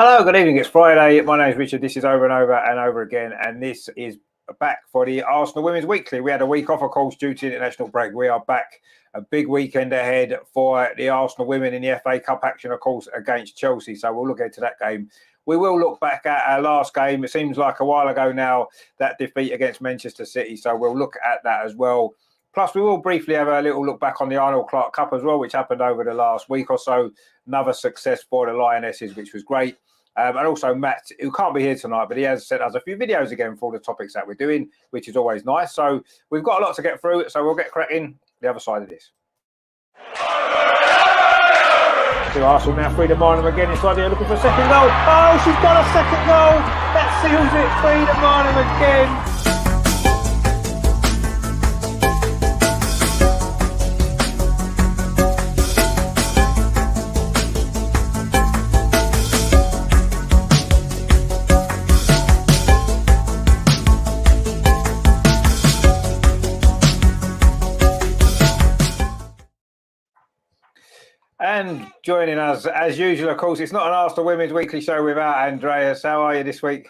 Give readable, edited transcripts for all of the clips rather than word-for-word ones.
Hello, good evening. It's Friday. My name is Richard. This is Over and Over and Over Again, and this is back for the Arsenal Women's Weekly. We had a week off, of course, due to the international break. We are back, a big weekend ahead for the Arsenal women in the FA Cup action, of course, against Chelsea. So we'll look into that game. We will look back at our last game. It seems like a while ago now, that defeat against Manchester City. So we'll look at that as well. Plus, we will briefly have a little look back on the Arnold Cup as well, which happened over the last week or so. Another success for the Lionesses, which was great. And also Matt, who can't be here tonight, but he has sent us a few videos again for all the topics that we're doing, which is always nice. So we've got a lot to get through, so we'll get cracking the other side of this. To Arsenal now, Frida Marnham again inside here looking for a second goal. Oh, she's got a second goal. That seals it. Frida Marnham again. And joining us, as usual, of course, it's not an Arsenal Women's Weekly show without Andreas. How are you this week?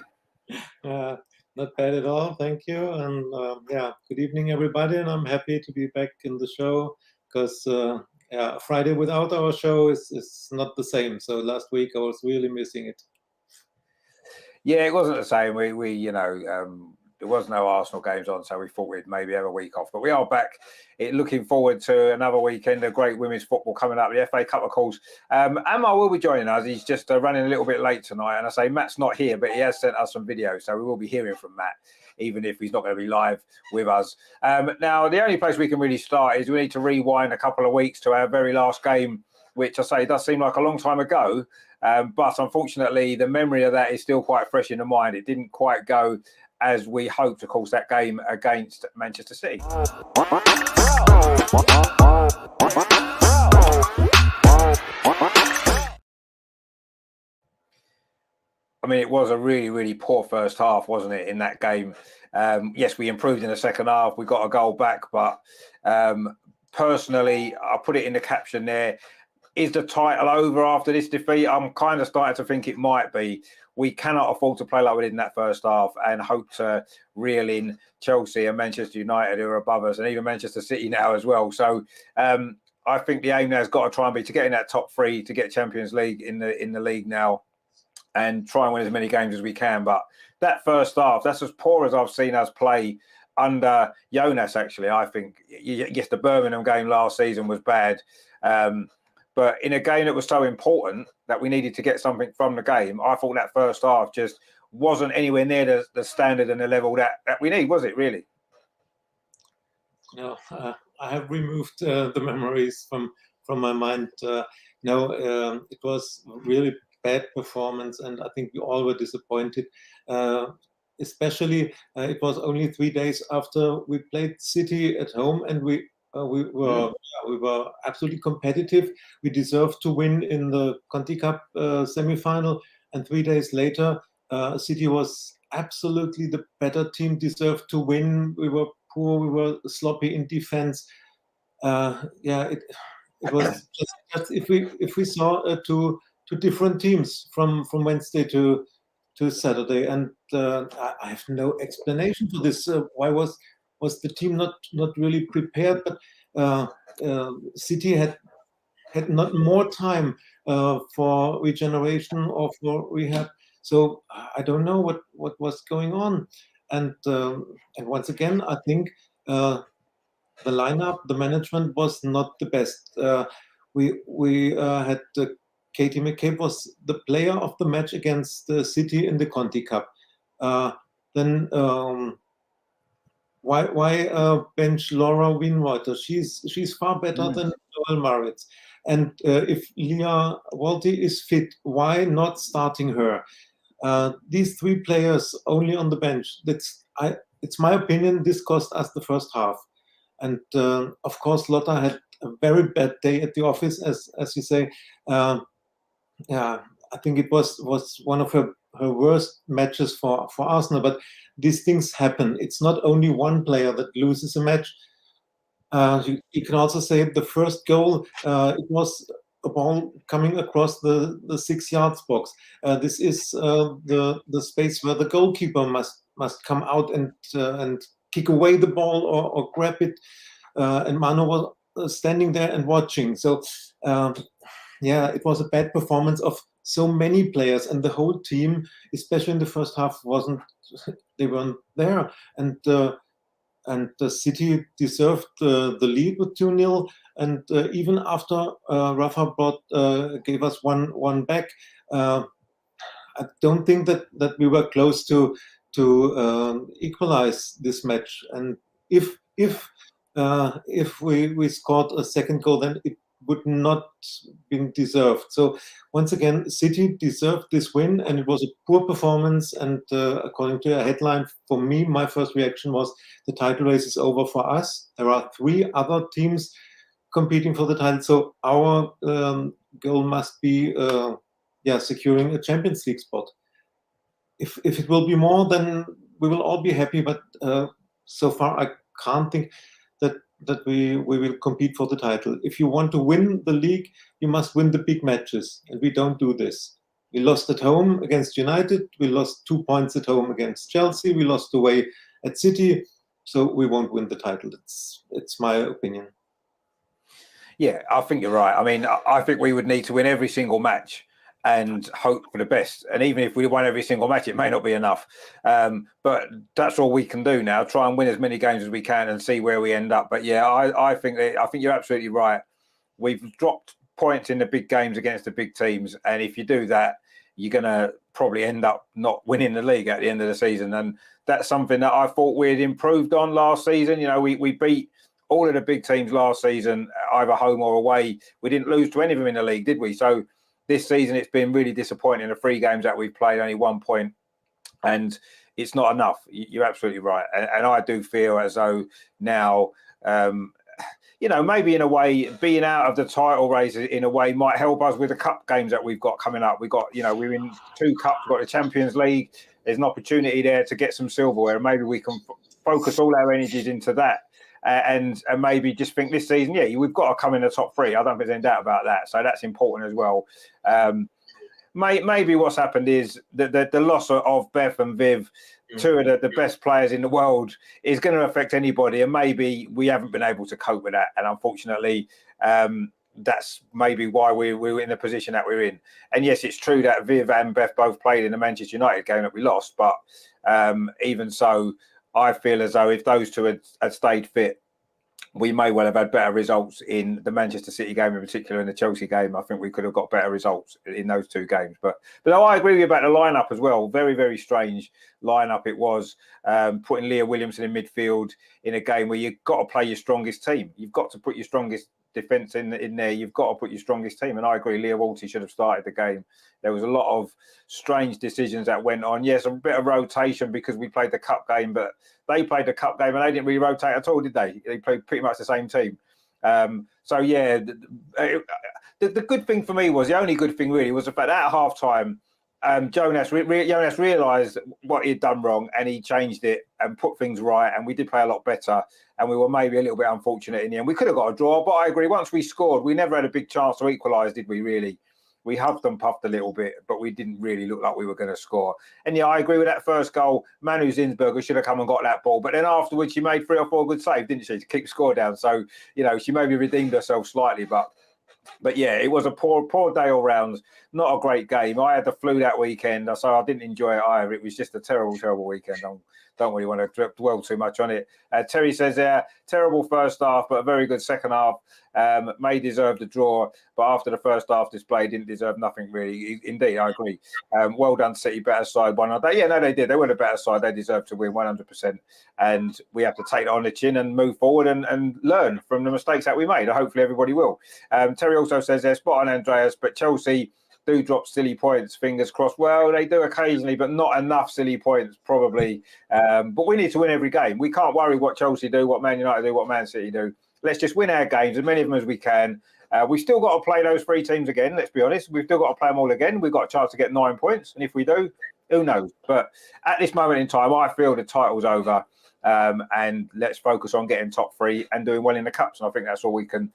Not bad at all, thank you. And good evening, everybody. And I'm happy to be back in the show because Friday without our show is not the same. So last week I was really missing it. Yeah, it wasn't the same. There was no Arsenal games on, so we thought we'd maybe have a week off. But we are back, looking forward to another weekend of great women's football coming up, the FA Cup, of course. Amar will be joining us. He's just running a little bit late tonight. And I say Matt's not here, but he has sent us some videos, so we will be hearing from Matt, even if he's not going to be live with us. Now, the only place we can really start is we need to rewind a couple of weeks to our very last game, which I say does seem like a long time ago. But unfortunately, the memory of that is still quite fresh in the mind. It didn't quite go as we hoped, of course, that game against Manchester City. I mean, it was a really, really poor first half, wasn't it, in that game? Yes, we improved in the second half. We got a goal back, but personally, I'll put it in the caption there. Is the title over after this defeat? I'm kind of starting to think it might be. We cannot afford to play like we did in that first half and hope to reel in Chelsea and Manchester United, who are above us, and even Manchester City now as well. So I think the aim now has got to try and be to get in that top three, to get Champions League in the league now, and try and win as many games as we can. But that first half, that's as poor as I've seen us play under Jonas, actually. I think, yes, the Birmingham game last season was bad. But in a game that was so important that we needed to get something from the game, I thought that first half just wasn't anywhere near the standard and the level that we need, was it, really? No, I have removed the memories from my mind. It was really bad performance, and I think we all were disappointed. Especially, it was only 3 days after we played City at home, and we were absolutely competitive. We deserved to win in the Conti Cup semi-final, and 3 days later, City was absolutely the better team, deserved to win. We were poor, we were sloppy in defense. It was just if we saw two different teams from Wednesday to Saturday, and I have no explanation for this. Why was the team not really prepared? But City had not more time for regeneration or for rehab. So I don't know what was going on. And once again, I think the lineup, the management was not the best. We had Katie McCabe was the player of the match against the City in the Conti Cup. Then why bench Laura Winreuter? She's far better than Joel Maritz. And if Leah Walty is fit, why not starting her? These three players only on the bench. It's my opinion. This cost us the first half, and of course Lotta had a very bad day at the office, as you say. I think it was one of her worst matches for Arsenal. But these things happen. It's not only one player that loses a match. You can also say the first goal, it was a ball coming across the 6 yard box. This is the space where the goalkeeper must come out and kick away the ball or grab it. And Mano was standing there and watching. So it was a bad performance of so many players, and the whole team, especially in the first half, weren't there. And the City deserved the lead with 2-0. And even after Rafa gave us one back, I don't think that we were close to equalize this match. And if we scored a second goal, then it would not been deserved. So once again, City deserved this win, and it was a poor performance. And according to a headline, for me, my first reaction was the title race is over for us. There are 3 other teams competing for the title, so our goal must be securing a Champions League spot. If it will be more, then we will all be happy. But so far, I can't think that we will compete for the title. If you want to win the league, you must win the big matches, and we don't do this. We lost at home against United. We lost 2 points at home against Chelsea. We lost away at City, so we won't win the title. It's my opinion. Yeah, I think you're right. I mean, I think we would need to win every single match and hope for the best. And even if we won every single match, it may not be enough. But that's all we can do now. Try and win as many games as we can and see where we end up. But yeah, I think you're absolutely right. We've dropped points in the big games against the big teams, and if you do that, you're going to probably end up not winning the league at the end of the season. And that's something that I thought we'd improved on last season. You know, we beat all of the big teams last season, either home or away. We didn't lose to any of them in the league, did we? So this season, it's been really disappointing. The 3 games that we've played, only 1 point, and it's not enough. You're absolutely right. And I do feel as though now, maybe in a way, being out of the title race in a way might help us with the cup games that we've got coming up. We've got, we're in 2 cups, we've got the Champions League. There's an opportunity there to get some silverware, and maybe we can focus all our energies into that. And maybe just think this season, we've got to come in the top 3. I don't think there's any doubt about that. So that's important as well. Maybe what's happened is that the loss of Beth and Viv, 2 of the best players in the world, is going to affect anybody. And maybe we haven't been able to cope with that. And unfortunately, that's maybe why we're in the position that we're in. And yes, it's true that Viv and Beth both played in the Manchester United game that we lost. But even so, I feel as though if those 2 had stayed fit, we may well have had better results in the Manchester City game, in particular in the Chelsea game. I think we could have got better results in those 2 games. But I agree with you about the lineup as well. Very, very strange lineup it was. Putting Leah Williamson in midfield in a game where you've got to play your strongest team. You've got to put your strongest defence in there. You've got to put your strongest team. And I agree, Leah Walty should have started the game. There was a lot of strange decisions that went on. Yes, a bit of rotation because we played the cup game, but they played the cup game and they didn't really rotate at all, did they? They played pretty much the same team. The good thing for me was, the only good thing really was the fact that at half-time, Jonas realised what he'd done wrong, and he changed it and put things right, and we did play a lot better, and we were maybe a little bit unfortunate in the end. We could have got a draw, but I agree, once we scored, we never had a big chance to equalise, did we, really? We huffed and puffed a little bit, but we didn't really look like we were going to score. And I agree with that first goal. Manu Zinsberger should have come and got that ball. But then afterwards, she made 3 or 4 good saves, didn't she, to keep score down. So, she maybe redeemed herself slightly. But yeah, it was a poor day all round. Not a great game. I had the flu that weekend, so I didn't enjoy it either. It was just a terrible, terrible weekend. Don't really want to dwell too much on it. Terry says terrible first half, but a very good second half. May deserve the draw, but after the first half display, didn't deserve nothing really. Indeed, I agree. Well done, City, better side. Yeah, no, they did. They were the better side. They deserved to win 100%. And we have to take it on the chin and move forward and learn from the mistakes that we made. Hopefully everybody will. Terry also says they're spot on, Andreas, but Chelsea do drop silly points, fingers crossed. Well, they do occasionally, but not enough silly points, probably. But we need to win every game. We can't worry what Chelsea do, what Man United do, what Man City do. Let's just win our games, as many of them as we can. We've still got to play those 3 teams again, let's be honest. We've still got to play them all again. We've got a chance to get 9 points. And if we do, Who knows? But at this moment in time, I feel the title's over. And let's focus on getting top 3 and doing well in the cups. And I think that's all we can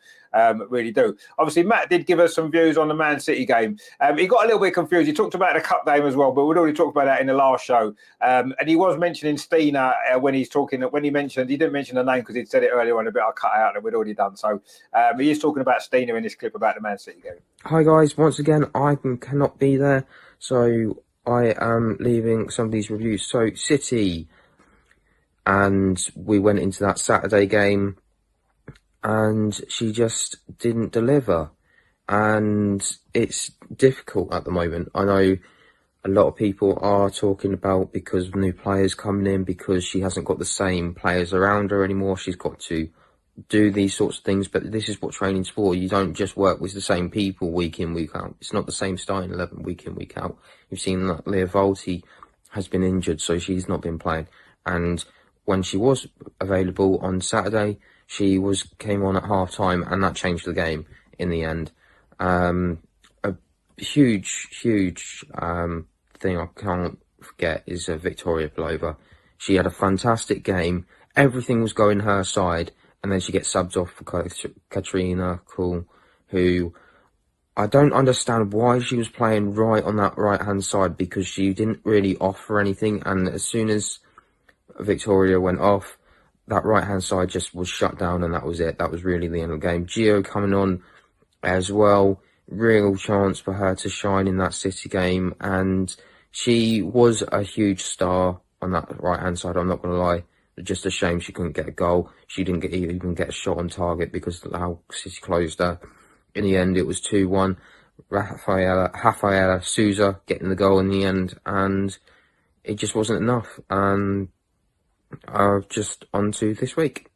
really do. Obviously, Matt did give us some views on the Man City game. He got a little bit confused. He talked about the cup game as well, but we'd already talked about that in the last show. And he was mentioning Stina when he's talking. He didn't mention the name because he'd said it earlier on, a bit I cut out that we'd already done. So he is talking about Stina in this clip about the Man City game. Hi guys, once again, I cannot be there, so I am leaving some of these reviews. So City. And we went into that Saturday game and she just didn't deliver. And it's difficult at the moment. I know a lot of people are talking about because of new players coming in, because she hasn't got the same players around her anymore. She's got to do these sorts of things. But this is what training's for. You don't just work with the same people week in, week out. It's not the same starting 11 week in, week out. You've seen that Leah Volti has been injured, so she's not been playing. And when she was available on Saturday, she came on at half time, and that changed the game in the end. A huge thing I can't forget is Victoria Belova. She had a fantastic game. Everything was going her side, and then she gets subbed off for Katrina Kuhl, who I don't understand why she was playing right on that right-hand side, because she didn't really offer anything, and as soon as Victoria went off, that right-hand side just was shut down, and that was it. That was really the end of the game. Gio coming on as well. Real chance for her to shine in that City game, and she was a huge star on that right-hand side, I'm not going to lie. Just a shame she couldn't get a goal. She didn't even get a shot on target because of how City closed her. In the end, it was 2-1. Rafaela Souza getting the goal in the end, and it just wasn't enough. Just on to this week.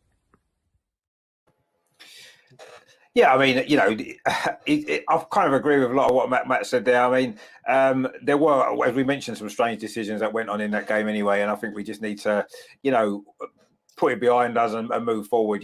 Yeah, I mean, I kind of agree with a lot of what Matt said there. I mean, there were, as we mentioned, some strange decisions that went on in that game anyway, and I think we just need to, put it behind us and move forward.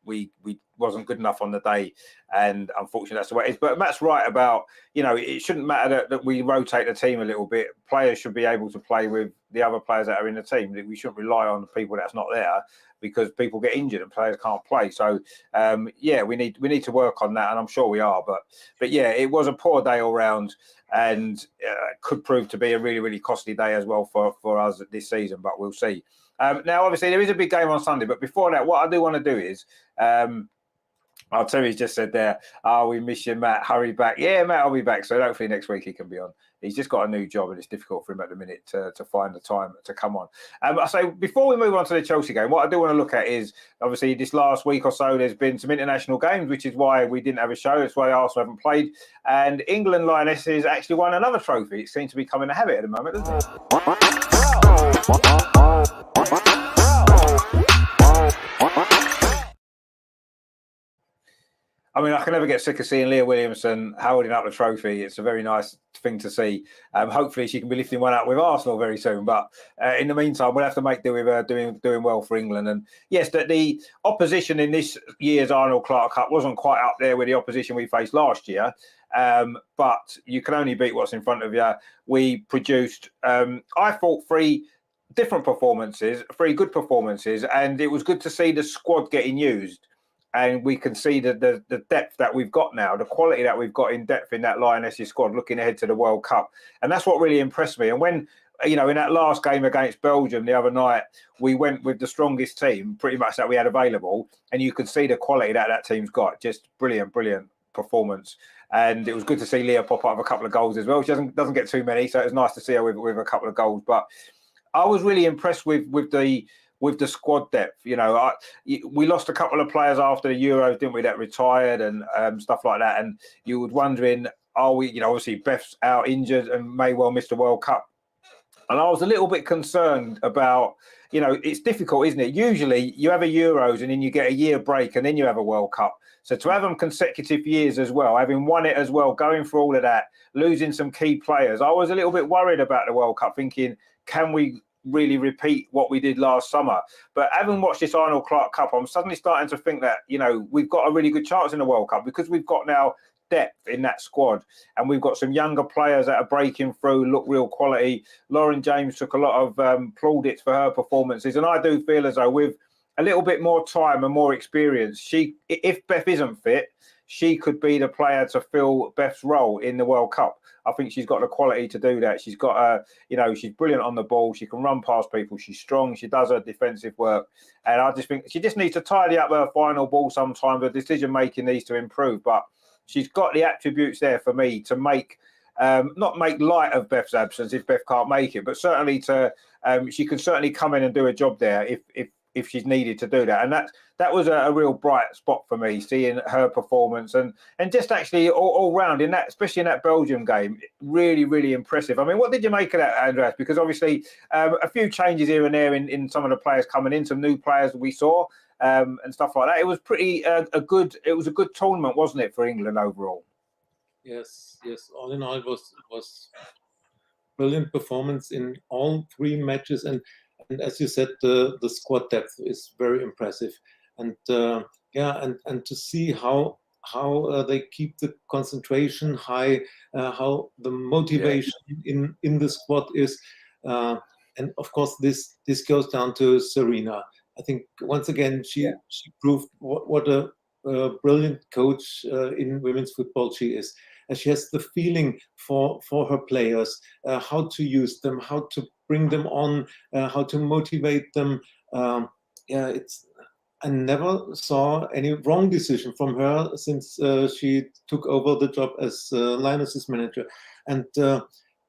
We wasn't good enough on the day, and unfortunately that's the way it is. But Matt's right about, it shouldn't matter that we rotate the team a little bit. Players should be able to play with the other players that are in the team. We shouldn't rely on the people that's not there, because people get injured and players can't play. So we need to work on that, and I'm sure we are. But yeah, it was a poor day all round, and could prove to be a really, really costly day as well for us this season. But we'll see. Now, obviously, there is a big game on Sunday, but before that, what I do want to do is, I'll tell you, he's just said there, we miss you, Matt, hurry back. Yeah, Matt, I'll be back, so hopefully next week he can be on. He's just got a new job, and it's difficult for him at the minute to find the time to come on. So before we move on to the Chelsea game, what I do want to look at is, obviously, this last week or so, there's been some international games, which is why we didn't have a show. That's why Arsenal haven't played. And England Lionesses actually won another trophy. It seems to be coming a habit at the moment, doesn't it? I mean, I can never get sick of seeing Leah Williamson holding up the trophy. It's a very nice thing to see. Hopefully, she can be lifting one up with Arsenal very soon. But in the meantime, we'll have to make do with her doing well for England. And yes, the opposition in this year's Arnold Cup wasn't quite up there with the opposition we faced last year. But you can only beat what's in front of you. We produced, I thought, three good performances, and it was good to see the squad getting used. And we can see the depth that we've got now, the quality that we've got in depth in that Lionesses squad looking ahead to the World Cup. And that's what really impressed me. And when, in that last game against Belgium the other night, we went with the strongest team pretty much that we had available. And you could see the quality that team's got. Just brilliant performance. And it was good to see Leah pop up with a couple of goals as well. She doesn't get too many, so it was nice to see her with a couple of goals. But I was really impressed with the squad depth. We lost a couple of players after the Euros, didn't we, that retired and stuff like that. And you were wondering, are we, obviously Beth's out injured and may well miss the World Cup. And I was a little bit concerned about, it's difficult, isn't it? Usually you have a Euros and then you get a year break and then you have a World Cup. So to have them consecutive years as well, having won it as well, going through all of that, losing some key players, I was a little bit worried about the World Cup, thinking, can we really repeat what we did last summer? But having watched this Arnold Cup, I'm suddenly starting to think that, we've got a really good chance in the World Cup, because we've got now depth in that squad, and we've got some younger players that are breaking through, look real quality. Lauren James took a lot of plaudits for her performances, and I do feel as though with a little bit more time and more experience, if Beth isn't fit, she could be the player to fill Beth's role in the World Cup. I think she's got the quality to do that. She's got she's brilliant on the ball. She can run past people. She's strong. She does her defensive work. And I just think she just needs to tidy up her final ball sometimes. Her decision-making needs to improve. But she's got the attributes there for me to make, not make light of Beth's absence if Beth can't make it, but certainly she can certainly come in and do a job there if she's needed to do that. And that was a real bright spot for me, seeing her performance and just actually all round in that, especially in that Belgium game, really, really impressive. I mean, what did you make of that, Andreas? Because obviously a few changes here and there in some of the players coming in, some new players we saw and stuff like that. It was pretty a good tournament, wasn't it, for England overall? Yes. All in all, it was brilliant performance in all 3 matches, and as you said, the squad depth is very impressive, and and to see how they keep the concentration high, how the motivation in the squad is, and of course this goes down to Serena. I think once again she proved what a brilliant coach in women's football she is. She has the feeling for her players, how to use them, how to bring them on, how to motivate them. I never saw any wrong decision from her since she took over the job as Lionesses manager. And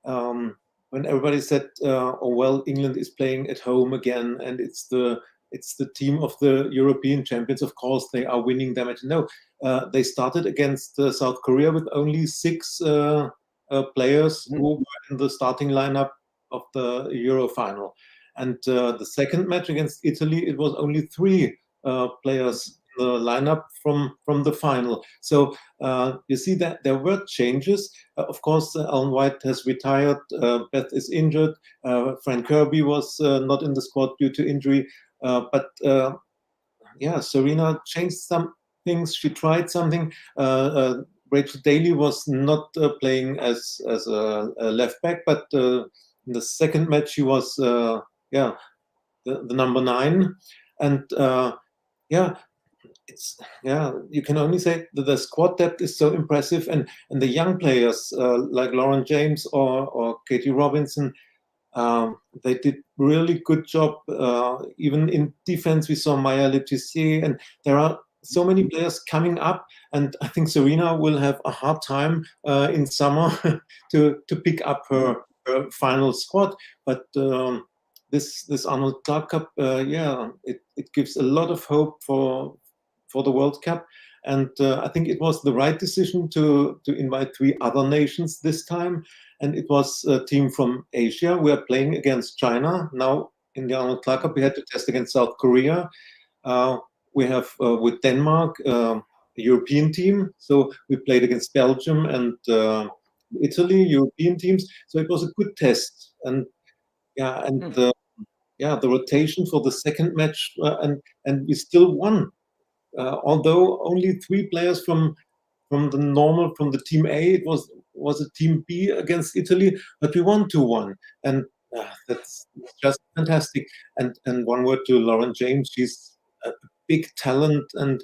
when everybody said, "Oh well, England is playing at home again, and it's the team of the European champions. Of course, they are winning them." No, they started against South Korea with only 6 players who were in the starting lineup of the Euro final. And the second match against Italy, it was only 3 players in the lineup from the final. So you see that there were changes. Of course, Ellen White has retired. Beth is injured. Fran Kirby was not in the squad due to injury. But Serena changed some things. She tried something. Rachel Daly was not playing as a left back, but in the second match she was the number 9, and you can only say that the squad depth is so impressive, and the young players like Lauren James or Katie Robinson. They did really good job. Even in defense, we saw Maya Letizier, and there are so many players coming up. And I think Serena will have a hard time in summer to pick up her final squad. But this Arnold Cup, it gives a lot of hope for the World Cup. And I think it was the right decision to invite 3 other nations this time. And it was a team from Asia. We are playing against China. Now in the Arnold Cup, we had to test against South Korea. We have with Denmark a European team. So we played against Belgium and Italy, European teams. So it was a good test. And the rotation for the second match, and we still won. Although only 3 players from the team A, it was a team B against Italy, but we won 2-1, and that's just fantastic. And one word to Lauren James, she's a big talent, and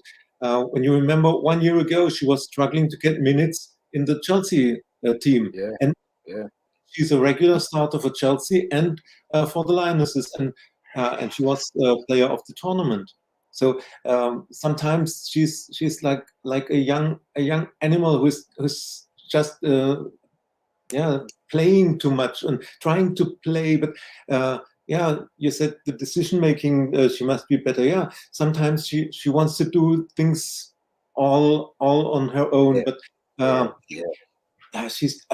when you remember 1 year ago, she was struggling to get minutes in the Chelsea team, and she's a regular starter for Chelsea and for the Lionesses, and she was player of the tournament. So sometimes she's like a young animal who's just playing too much and trying to play. But you said the decision making, she must be better. Yeah, sometimes she wants to do things all on her own. But I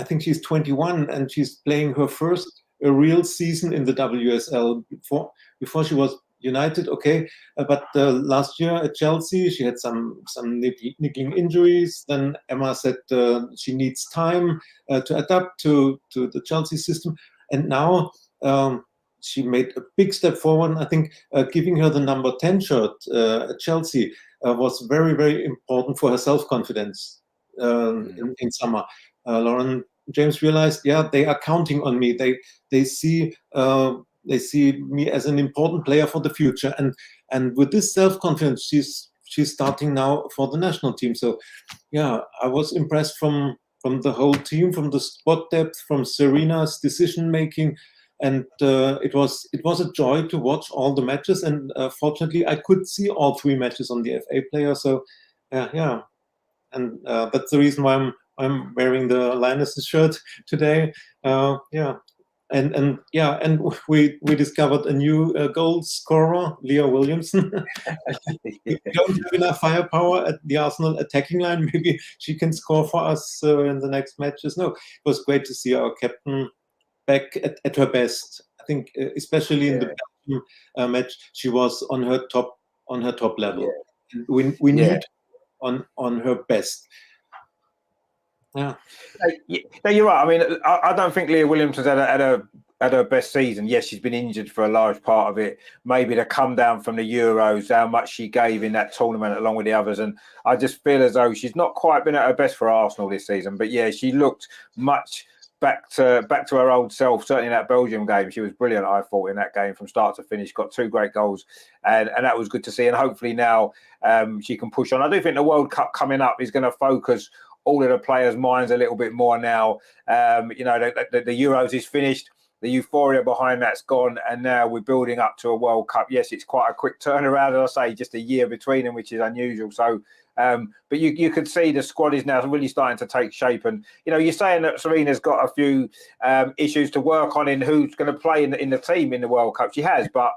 think she's 21 and she's playing her first real season in the WSL. Before she was United, okay, but last year at Chelsea she had some niggling injuries. Then Emma said she needs time to adapt to the Chelsea system, and now she made a big step forward. I think giving her the number 10 shirt at Chelsea was very, very important for her self-confidence. in summer. Lauren James realized, yeah, they are counting on me. They see me as an important player for the future, and with this self-confidence, she's starting now for the national team. So, yeah, I was impressed from the whole team, from the squad depth, from Serena's decision making, and it was a joy to watch all the matches. And fortunately, I could see all 3 matches on the FA Player. So, yeah, and that's the reason why I'm wearing the Lionesses shirt today. Yeah. And we discovered a new goal scorer, Leah Williamson. We don't have enough firepower at the Arsenal attacking line. Maybe she can score for us in the next matches. No, it was great to see our captain back at her best. I think especially in the Belgium match, she was on her top level. And we need on her best. Yeah. No, you're right. I mean, I don't think Leah Williams has had her best season. Yes, she's been injured for a large part of it. Maybe to come down from the Euros, how much she gave in that tournament along with the others, and I just feel as though she's not quite been at her best for Arsenal this season. But yeah, she looked much back to her old self. Certainly in that Belgium game, she was brilliant. I thought in that game from start to finish, got 2 great goals, and that was good to see. And hopefully now she can push on. I do think the World Cup coming up is going to focus all of the players' minds a little bit more now. You know, the Euros is finished. The euphoria behind that's gone, and now we're building up to a World Cup. Yes, it's quite a quick turnaround, as I say, just a year between them, which is unusual. So, but you could see the squad is now really starting to take shape. And, you know, you're saying that Serena's got a few issues to work on in who's going to play in the team in the World Cup. She has, but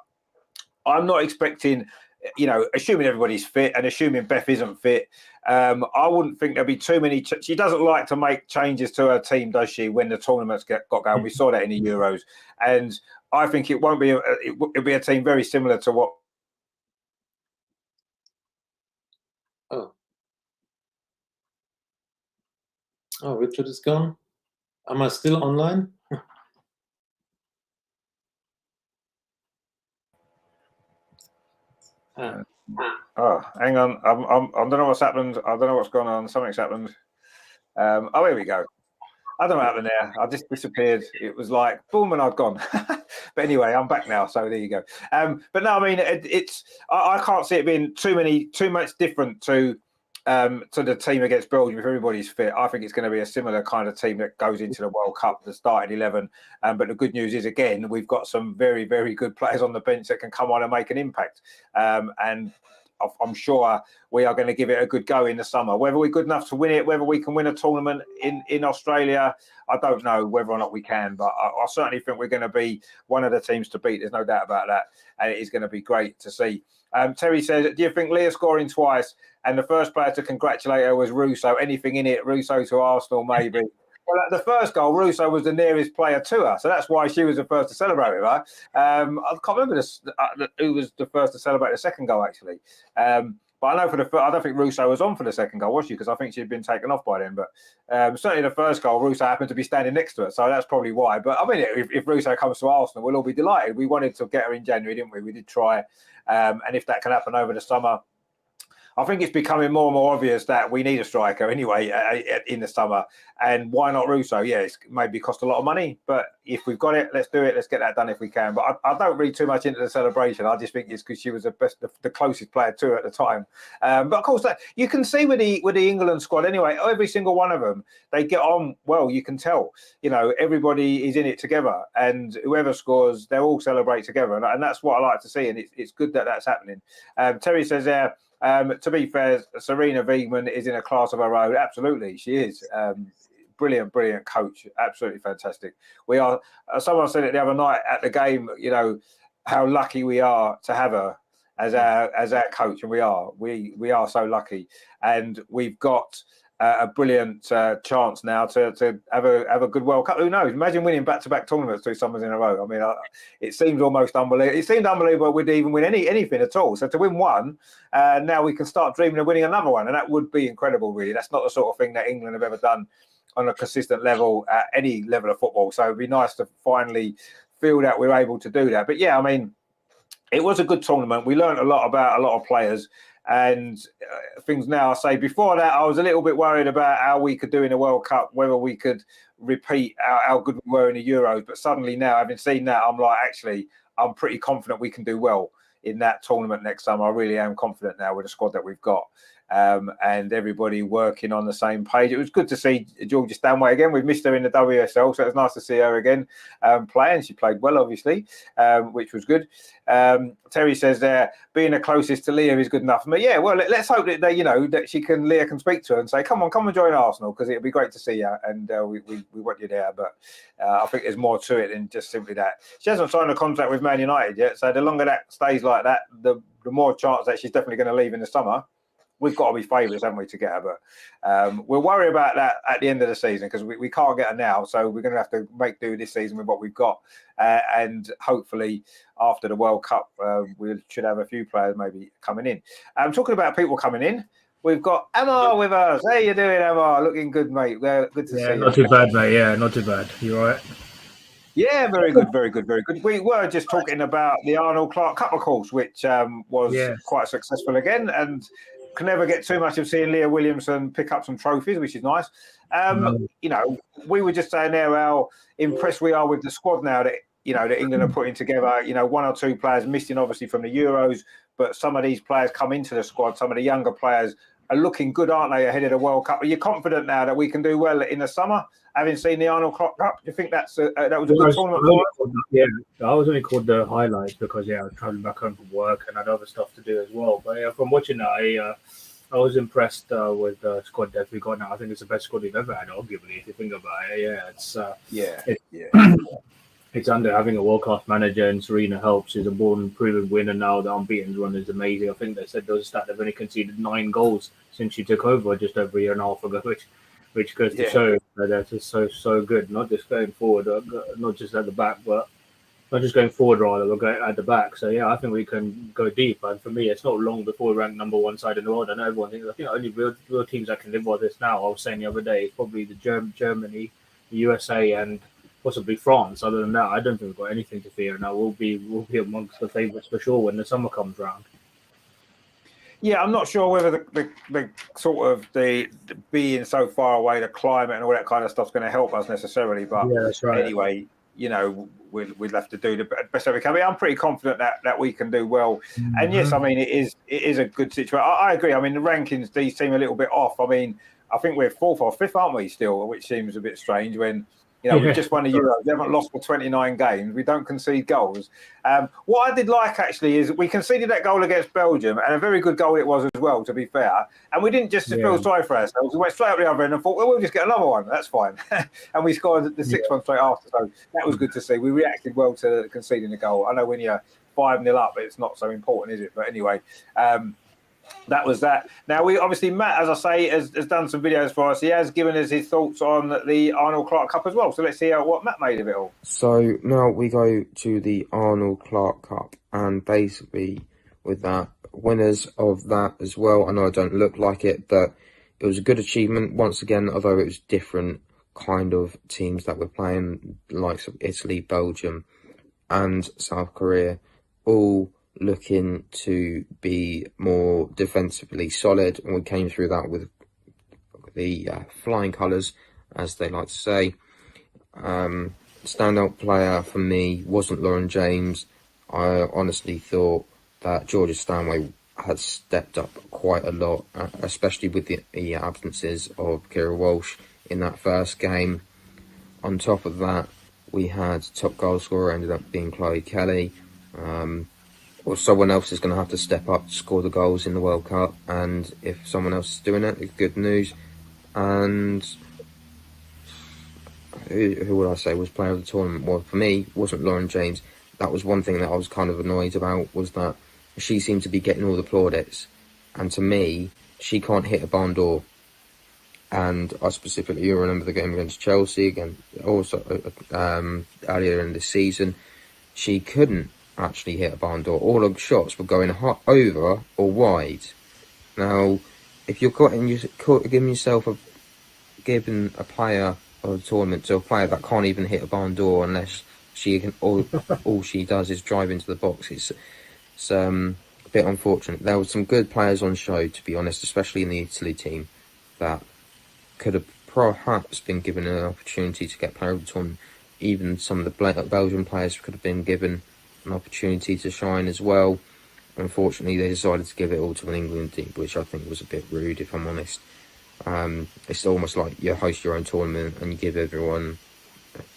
I'm not expecting, you know, assuming everybody's fit and assuming Beth isn't fit, I wouldn't think there'll be too many. She doesn't like to make changes to her team, does she, when the tournaments got going? We saw that in the Euros. And I think it won't be, it'll be a team very similar to what. Oh, Richard is gone. Am I still online? Oh, hang on. I don't know what's happened. I don't know what's gone on. Something's happened. Oh, here we go. I don't know what happened there. I just disappeared. It was like boom, and I'd gone. But anyway, I'm back now. So there you go. But no, I mean, I can't see it being too much different to the team against Belgium if everybody's fit. I think it's going to be a similar kind of team that goes into the World Cup, the starting 11. But the good news is, again, we've got some very, very good players on the bench that can come on and make an impact. And I'm sure we are going to give it a good go in the summer. Whether we're good enough to win it, whether we can win a tournament in Australia, I don't know whether or not we can. But I certainly think we're going to be one of the teams to beat. There's no doubt about that. And it is going to be great to see. Terry says, do you think Leah scoring twice and the first player to congratulate her was Russo? Anything in it? Russo to Arsenal, maybe? Well, the first goal, Russo was the nearest player to her, so that's why she was the first to celebrate with her. I can't remember who was the first to celebrate the second goal, actually. But I know I don't think Russo was on for the second goal, was she? Because I think she'd been taken off by then. But certainly the first goal, Russo happened to be standing next to her, so that's probably why. But I mean, if Russo comes to Arsenal, we'll all be delighted. We wanted to get her in January, didn't we? We did try, and if that can happen over the summer. I think it's becoming more and more obvious that we need a striker anyway in the summer. And why not Russo? Yeah, it's maybe cost a lot of money, but if we've got it, let's do it. Let's get that done if we can. But I don't read too much into the celebration. I just think it's because she was the closest player to her at the time. But of course, you can see with the England squad anyway, every single one of them, they get on well. You can tell, you know, everybody is in it together, and whoever scores, they all celebrate together. And that's what I like to see. And it's good that that's happening. Terry says there, to be fair, Serena Wiegman is in a class of her own. Absolutely, she is. Brilliant coach. Absolutely fantastic. We are. Someone said it the other night at the game. You know how lucky we are to have her as our coach, and we are so lucky. And we've got a brilliant chance now to have a good World Cup. Who knows? Imagine winning back-to-back tournaments 2 summers in a row. I mean, it seems almost unbelievable. It seemed unbelievable we'd even win anything at all. So to win one, now we can start dreaming of winning another one, and that would be incredible, really. That's not the sort of thing that England have ever done on a consistent level at any level of football. So it'd be nice to finally feel that we're able to do that. But yeah, I mean, it was a good tournament. We learned a lot about a lot of players. and things now. I say before that, I was a little bit worried about how we could do in the World Cup, whether we could repeat how good we were in the Euros. But suddenly now, having seen that, I'm like, actually, I'm pretty confident we can do well in that tournament next summer. I really am confident now with the squad that we've got. And everybody working on the same page. It was good to see Georgia Stanway again. We've missed her in the WSL, so it was nice to see her again play, and she played well, obviously, which was good. Terry says there, being the closest to Leah is good enough for me. Yeah, well, let's hope that that Leah can speak to her and say, come and join Arsenal, because it'll be great to see you, and we want you there. But I think there's more to it than just simply that. She hasn't signed a contract with Man United yet, so the longer that stays like that, the more chance that she's definitely going to leave in the summer. We've got to be favourites, haven't we, to get her? But we'll worry about that at the end of the season, because we can't get her now. So we're going to have to make do this season with what we've got. And hopefully after the World Cup, we should have a few players maybe coming in. Talking about people coming in, we've got Amar with us. How you doing, Amar? Looking good, mate. Good to see you. Not too bad, mate. Yeah, not too bad. You all right? Yeah, very good, very good, very good. We were just talking about the Arnold Cup, of course, which was quite successful again, and can never get too much of seeing Leah Williamson pick up some trophies, which is nice. We were just saying there how impressed we are with the squad now that that England are putting together. One or two players missing, obviously, from the Euros, but some of these players come into the squad. Some of the younger players are looking good, aren't they, ahead of the World Cup? Are you confident now that we can do well in the summer, having seen the Arnold Cup? Do you think that was a good tournament for us? Yeah, I was only called the highlights because I was traveling back home from work and had other stuff to do as well. But from watching that, I was impressed with the squad that we got now. I think it's the best squad we've ever had, arguably, if you think about it. It's under having a world-class manager, and Serena helps. She's a born-proven winner now. The unbeaten run is amazing. I think they said those stats have only conceded 9 goals since she took over just over a year and a half ago, which goes to show that they're just so good. Not just going forward, not just at the back, but not just going forward rather, but going at the back. So I think we can go deep. And for me, it's not long before we rank number 1 side in the world. I know everyone thinks only real teams that can live with this now. I was saying the other day, it's probably the Germany, the USA, and possibly France. Other than that, I don't think we've got anything to fear. Now we'll be amongst the favourites for sure when the summer comes round. Yeah, I'm not sure whether the sort of the being so far away, the climate and all that kind of stuff's going to help us necessarily. But that's right. Anyway, we'll have to do the best that we can. I'm pretty confident that we can do well. Mm-hmm. And yes, I mean it is a good situation. I agree. I mean the rankings these seem a little bit off. I mean I think we're 4th or 5th, aren't we? Still, which seems a bit strange when. We've just won the Euros. We haven't lost for 29 games. We don't concede goals. What I did like, actually, is we conceded that goal against Belgium, and a very good goal it was as well, to be fair. And we didn't just feel sorry for ourselves. We went straight up the other end and thought, well, we'll just get another one. That's fine. And we scored the 6th one straight after. So that was good to see. We reacted well to conceding the goal. I know when you're 5-0 up, it's not so important, is it? But anyway, that was that. Now, Matt, as I say, has done some videos for us. He has given us his thoughts on the Arnold Cup as well. So let's see what Matt made of it all. So now we go to the Arnold Cup, and basically with that, winners of that as well. I know I don't look like it, but it was a good achievement once again, although it was different kind of teams that were playing, like Italy, Belgium and South Korea, all looking to be more defensively solid, and we came through that with the flying colours, as they like to say. Standout player for me wasn't Lauren James. I honestly thought that Georgia Stanway had stepped up quite a lot, especially with the absences of Kira Walsh in that first game. On top of that, we had top goal scorer ended up being Chloe Kelly. Or someone else is going to have to step up to score the goals in the World Cup, and if someone else is doing it, it's good news. And who would I say was player of the tournament? Well, for me, it wasn't Lauren James. That was one thing that I was kind of annoyed about, was that she seemed to be getting all the plaudits, and to me, she can't hit a barn door. And I specifically remember the game against Chelsea, again, also earlier in the season, she couldn't actually hit a barn door. All the shots were going over or wide. Now, if you're giving a player of the tournament to a player that can't even hit a barn door unless she can, all she does is drive into the box, it's bit unfortunate. There were some good players on show, to be honest, especially in the Italy team, that could have perhaps been given an opportunity to get player of the tournament. Even some of the Belgian players could have been given an opportunity to shine as well. Unfortunately, they decided to give it all to an England team, which I think was a bit rude, if I'm honest. It's almost like you host your own tournament and you give everyone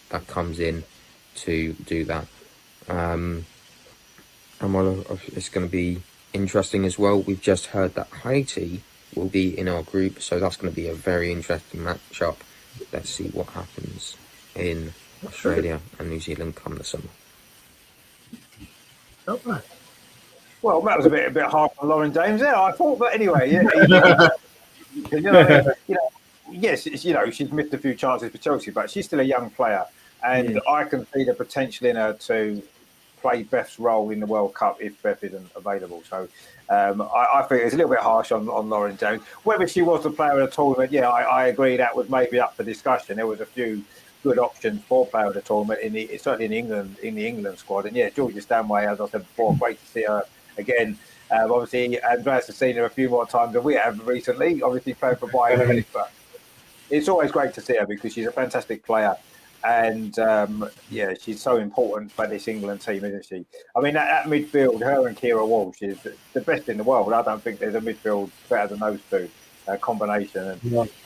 that comes in to do that. And it's going to be interesting as well. We've just heard that Haiti will be in our group, so that's going to be a very interesting matchup. Let's see what happens in Australia and New Zealand come the summer. Not bad. Well, that was a bit hard on Lauren James there, I thought, but anyway, yes, she's missed a few chances for Chelsea, but she's still a young player, and I can see the potential in her to play Beth's role in the World Cup if Beth isn't available. So I think it's a little bit harsh on Lauren James. Whether she was the player of the tournament, I agree that was maybe up for discussion. There was a few good options for player of the tournament certainly in the England squad, and Georgia Stanway, as I said before, great to see her again. Obviously, Andreas has seen her a few more times than we have recently, obviously playing for Bayern Munich, but it's always great to see her because she's a fantastic player. And, she's so important for this England team, isn't she? I mean, that midfield, her and Kira Walsh is the best in the world. I don't think there's a midfield better than those two combination.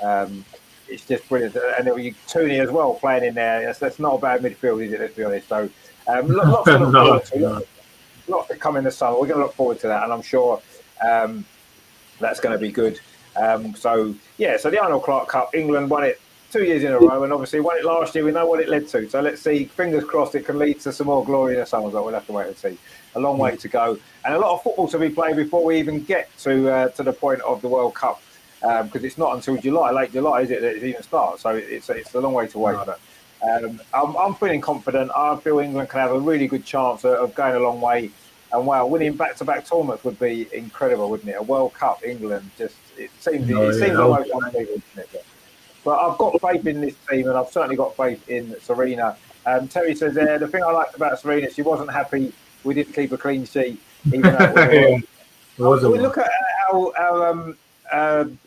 And it's just brilliant. And then Tooney as well playing in there. That's not a bad midfield, is it? Let's be honest. So lots to look forward to. Lots to come in the summer. We're going to look forward to that, and I'm sure that's going to be good. So the Arnold Cup, England won it 2 years in a row, and obviously won it last year. We know what it led to. So let's see. Fingers crossed it can lead to some more glory in the summer, but we'll have to wait and see. A long way to go, and a lot of football to be played before we even get to the point of the World Cup, because it's not until late July, is it, that it even starts? So it's a long way to wait. But I'm feeling confident. I feel England can have a really good chance of going a long way. And winning back-to-back tournaments would be incredible, wouldn't it? A World Cup, England, it seems almost unbelievable, isn't it? But I've got faith in this team, and I've certainly got faith in Serena. Terry says there, the thing I liked about Serena, she wasn't happy we didn't keep a clean sheet, even though we look at how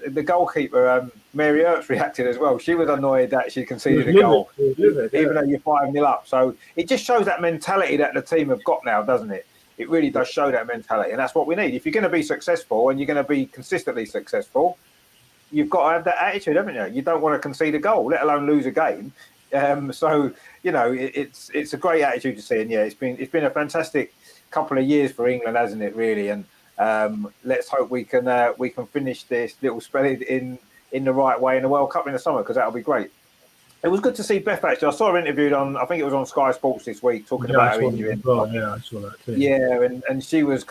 the goalkeeper, Mary Earps, reacted as well. She was annoyed that she conceded a goal, even though you're 5-0 up. So it just shows that mentality that the team have got now, doesn't it? It really does show that mentality, and that's what we need. If you're going to be successful and you're going to be consistently successful, you've got to have that attitude, haven't you? You don't want to concede a goal, let alone lose a game. It's a great attitude to see, and it's been a fantastic couple of years for England, hasn't it? Really, and let's hope we can finish this little spell in the right way in the World Cup in the summer, because that'll be great. It was good to see Beth, actually. I saw her interviewed on, I think it was on Sky Sports this week, talking about her injury. I saw that too. Yeah, and she was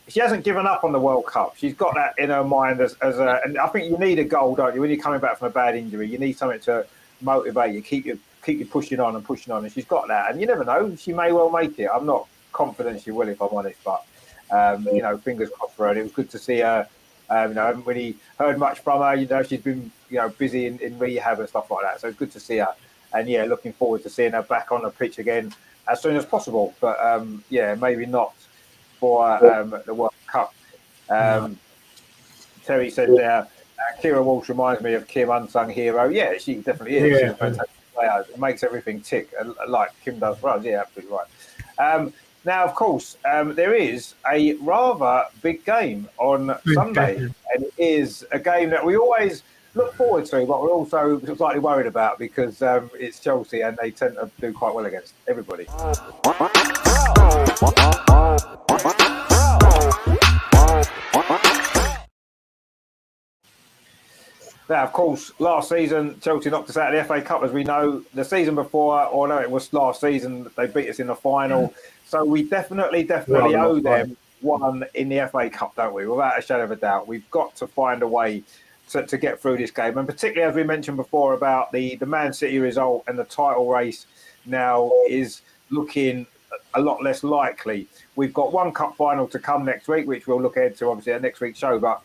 she hasn't given up on the World Cup. She's got that in her mind and I think you need a goal, don't you? When you're coming back from a bad injury, you need something to motivate you, keep you pushing on, and she's got that. And you never know, she may well make it. I'm not confident she will, if I'm honest, but fingers crossed for her. And it was good to see her. I haven't really heard much from her. She's been busy in rehab and stuff like that. So it's good to see her. And looking forward to seeing her back on the pitch again as soon as possible. But maybe not for the World Cup. Terry said there, Kira Walsh reminds me of Kim, unsung hero. Yeah, she definitely is. She's a fantastic player. It makes everything tick, like Kim does for us. Yeah, absolutely right. Now, of course, there is a rather big game on Sunday, and it is a game that we always look forward to, but we're also slightly worried about because it's Chelsea and they tend to do quite well against everybody. Now, of course, last season, Chelsea knocked us out of the FA Cup, as we know. The season before, or no, it was last season, they beat us in the final. So we definitely owe them one in the FA Cup, don't we? Without a shadow of a doubt. We've got to find a way to get through this game. And particularly, as we mentioned before, about the Man City result and the title race now is looking a lot less likely. We've got one cup final to come next week, which we'll look ahead to, obviously, at next week's show. But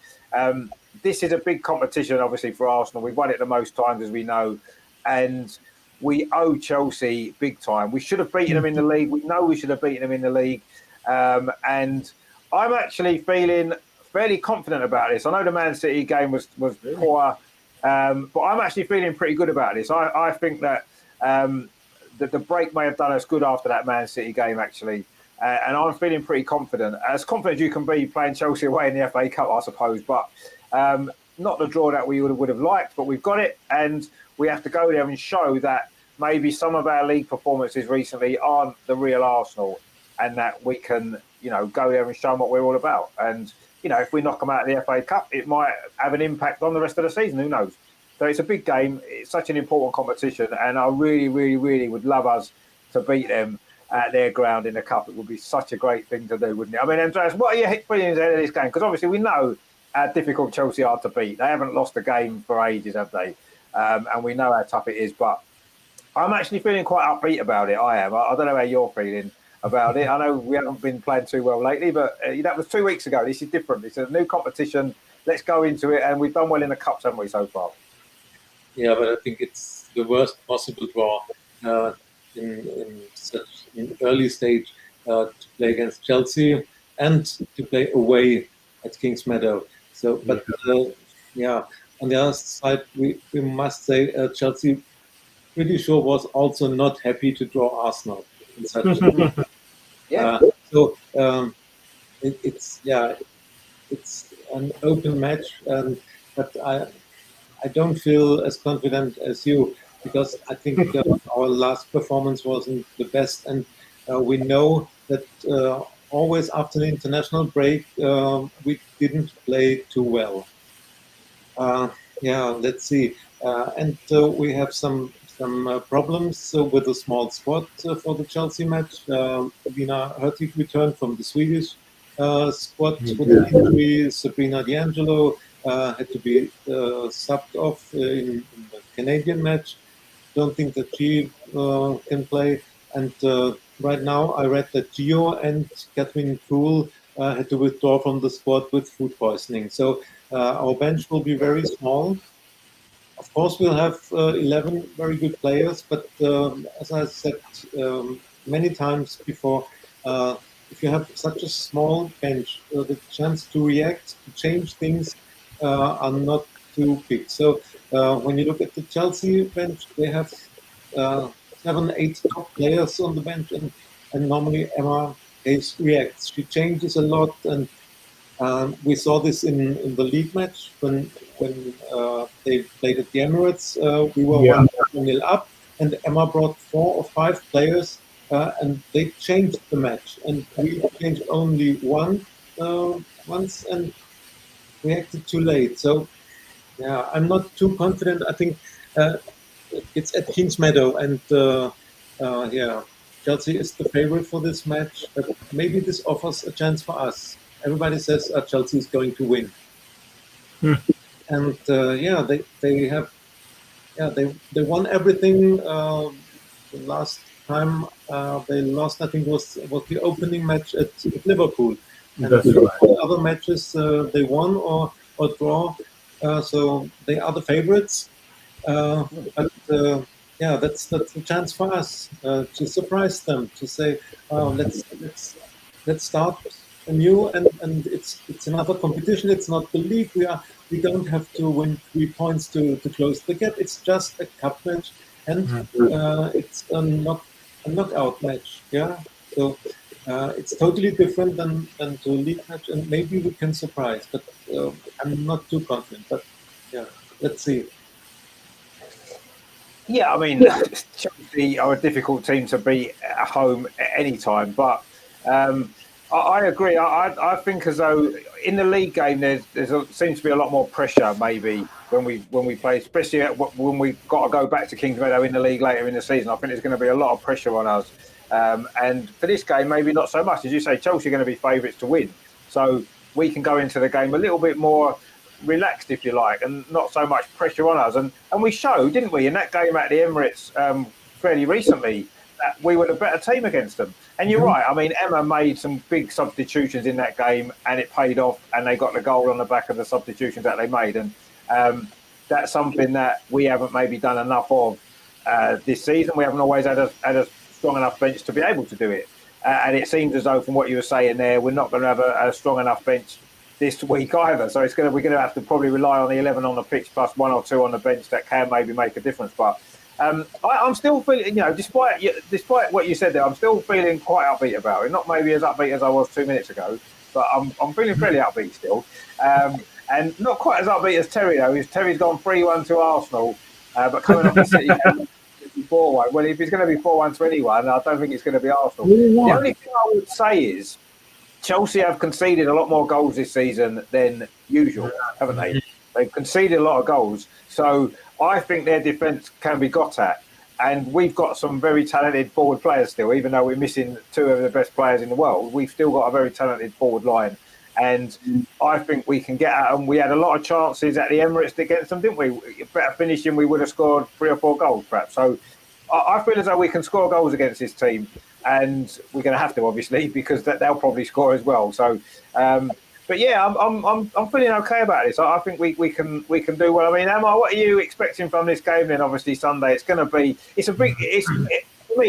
this is a big competition, obviously, for Arsenal. We've won it the most times, as we know. And we owe Chelsea big time. We should have beaten them in the league. We know we should have beaten them in the league. And I'm actually feeling fairly confident about this. I know the Man City game was poor, but I'm actually feeling pretty good about this. I think that the break may have done us good after that Man City game, actually. And I'm feeling pretty confident as you can be playing Chelsea away in the FA Cup, I suppose. But not the draw that we would have liked, but we've got it. And we have to go there and show that maybe some of our league performances recently aren't the real Arsenal, and that we can, go there and show them what we're all about. And, if we knock them out of the FA Cup, it might have an impact on the rest of the season. Who knows? So it's a big game. It's such an important competition. And I really, really, really would love us to beat them at their ground in the Cup. It would be such a great thing to do, wouldn't it? I mean, Andreas, what are your feelings ahead of this game? Because obviously we know how difficult Chelsea are to beat. They haven't lost a game for ages, have they? And we know how tough it is. But I'm actually feeling quite upbeat about it. I am. I don't know how you're feeling about it. I know we haven't been playing too well lately, but that was 2 weeks ago. This is different. It's a new competition. Let's go into it. And we've done well in the Cups, haven't we, so far? Yeah, but I think it's the worst possible draw in such an early stage to play against Chelsea and to play away at Kings Meadow. So, but yeah, on the other side, we must say Chelsea pretty sure was also not happy to draw Arsenal in such so it's an open match, but I don't feel as confident as you, because I think our last performance wasn't the best, and we know that always after the international break we didn't play too well. Let's see, and we have some problems with a small squad for the Chelsea match. Lina Hurtig returned from the Swedish squad with an injury. Sabrina D'Angelo had to be subbed off in the Canadian match. Don't think that she can play. And right now, I read that Gio and Catherine Krul had to withdraw from the squad with food poisoning. So our bench will be very small. Of course, we'll have 11 very good players, but as I said many times before, if you have such a small bench, the chance to react, to change things are not too big. So when you look at the Chelsea bench, they have 7, 8 top players on the bench, and normally Emma Hayes reacts. She changes a lot, and we saw this in the league match when they played at the Emirates. We were 1-0 up, and Emma brought 4 or 5 players, and they changed the match. And we changed only once and reacted too late. So, yeah, I'm not too confident. I think it's at Kings Meadow, and Chelsea is the favorite for this match. But maybe this offers a chance for us. Everybody says Chelsea is going to win, and they won everything. The last time they lost, I think, was the opening match at Liverpool, and the other matches they won or draw. So they are the favorites, but that's the chance for us to surprise them, to say, let's start anew, and it's another competition. It's not the league. We don't have to win 3 points to close the gap. It's just a cup match, and it's not a knockout match. Yeah, so it's totally different than to a league match, and maybe we can surprise. But I'm not too confident. But yeah, let's see. Yeah, I mean, Chelsea are a difficult team to beat at home at any time, but I agree. I think as though in the league game, seems to be a lot more pressure maybe when we play, especially when we've got to go back to Kings Meadow in the league later in the season. I think there's going to be a lot of pressure on us. And for this game, maybe not so much. As you say, Chelsea are going to be favourites to win. So we can go into the game a little bit more relaxed, if you like, and not so much pressure on us. And we showed, didn't we, in that game at the Emirates fairly recently, that we were the better team against them. And you're right. I mean, Emma made some big substitutions in that game, and it paid off, and they got the goal on the back of the substitutions that they made. And that's something that we haven't maybe done enough of this season. We haven't always had a strong enough bench to be able to do it. and it seems as though, from what you were saying there, we're not going to have a strong enough bench this week either. So we're going to have to probably rely on the 11 on the pitch plus 1 or 2 on the bench that can maybe make a difference. But I'm still feeling, despite what you said there, I'm still feeling quite upbeat about it. Not maybe as upbeat as I was 2 minutes ago, but I'm feeling fairly upbeat still. And not quite as upbeat as Terry, though. Terry's gone 3-1 to Arsenal, but coming off the City game, 4-1. Well, if it's going to be 4-1 to anyone, I don't think it's going to be Arsenal. The only thing I would say is Chelsea have conceded a lot more goals this season than usual, haven't they? They've conceded a lot of goals. So I think their defence can be got at. And we've got some very talented forward players still, even though we're missing 2 of the best players in the world. We've still got a very talented forward line. And I think we can get at them. We had a lot of chances at the Emirates against them, didn't we? Better finishing, we would have scored 3 or 4 goals, perhaps. So I feel as though we can score goals against this team. And we're going to have to, obviously, because they'll probably score as well. So, but yeah, I'm feeling okay about this. I think we can do well. I mean, Amar, what are you expecting from this game? Then, obviously, Sunday. For me,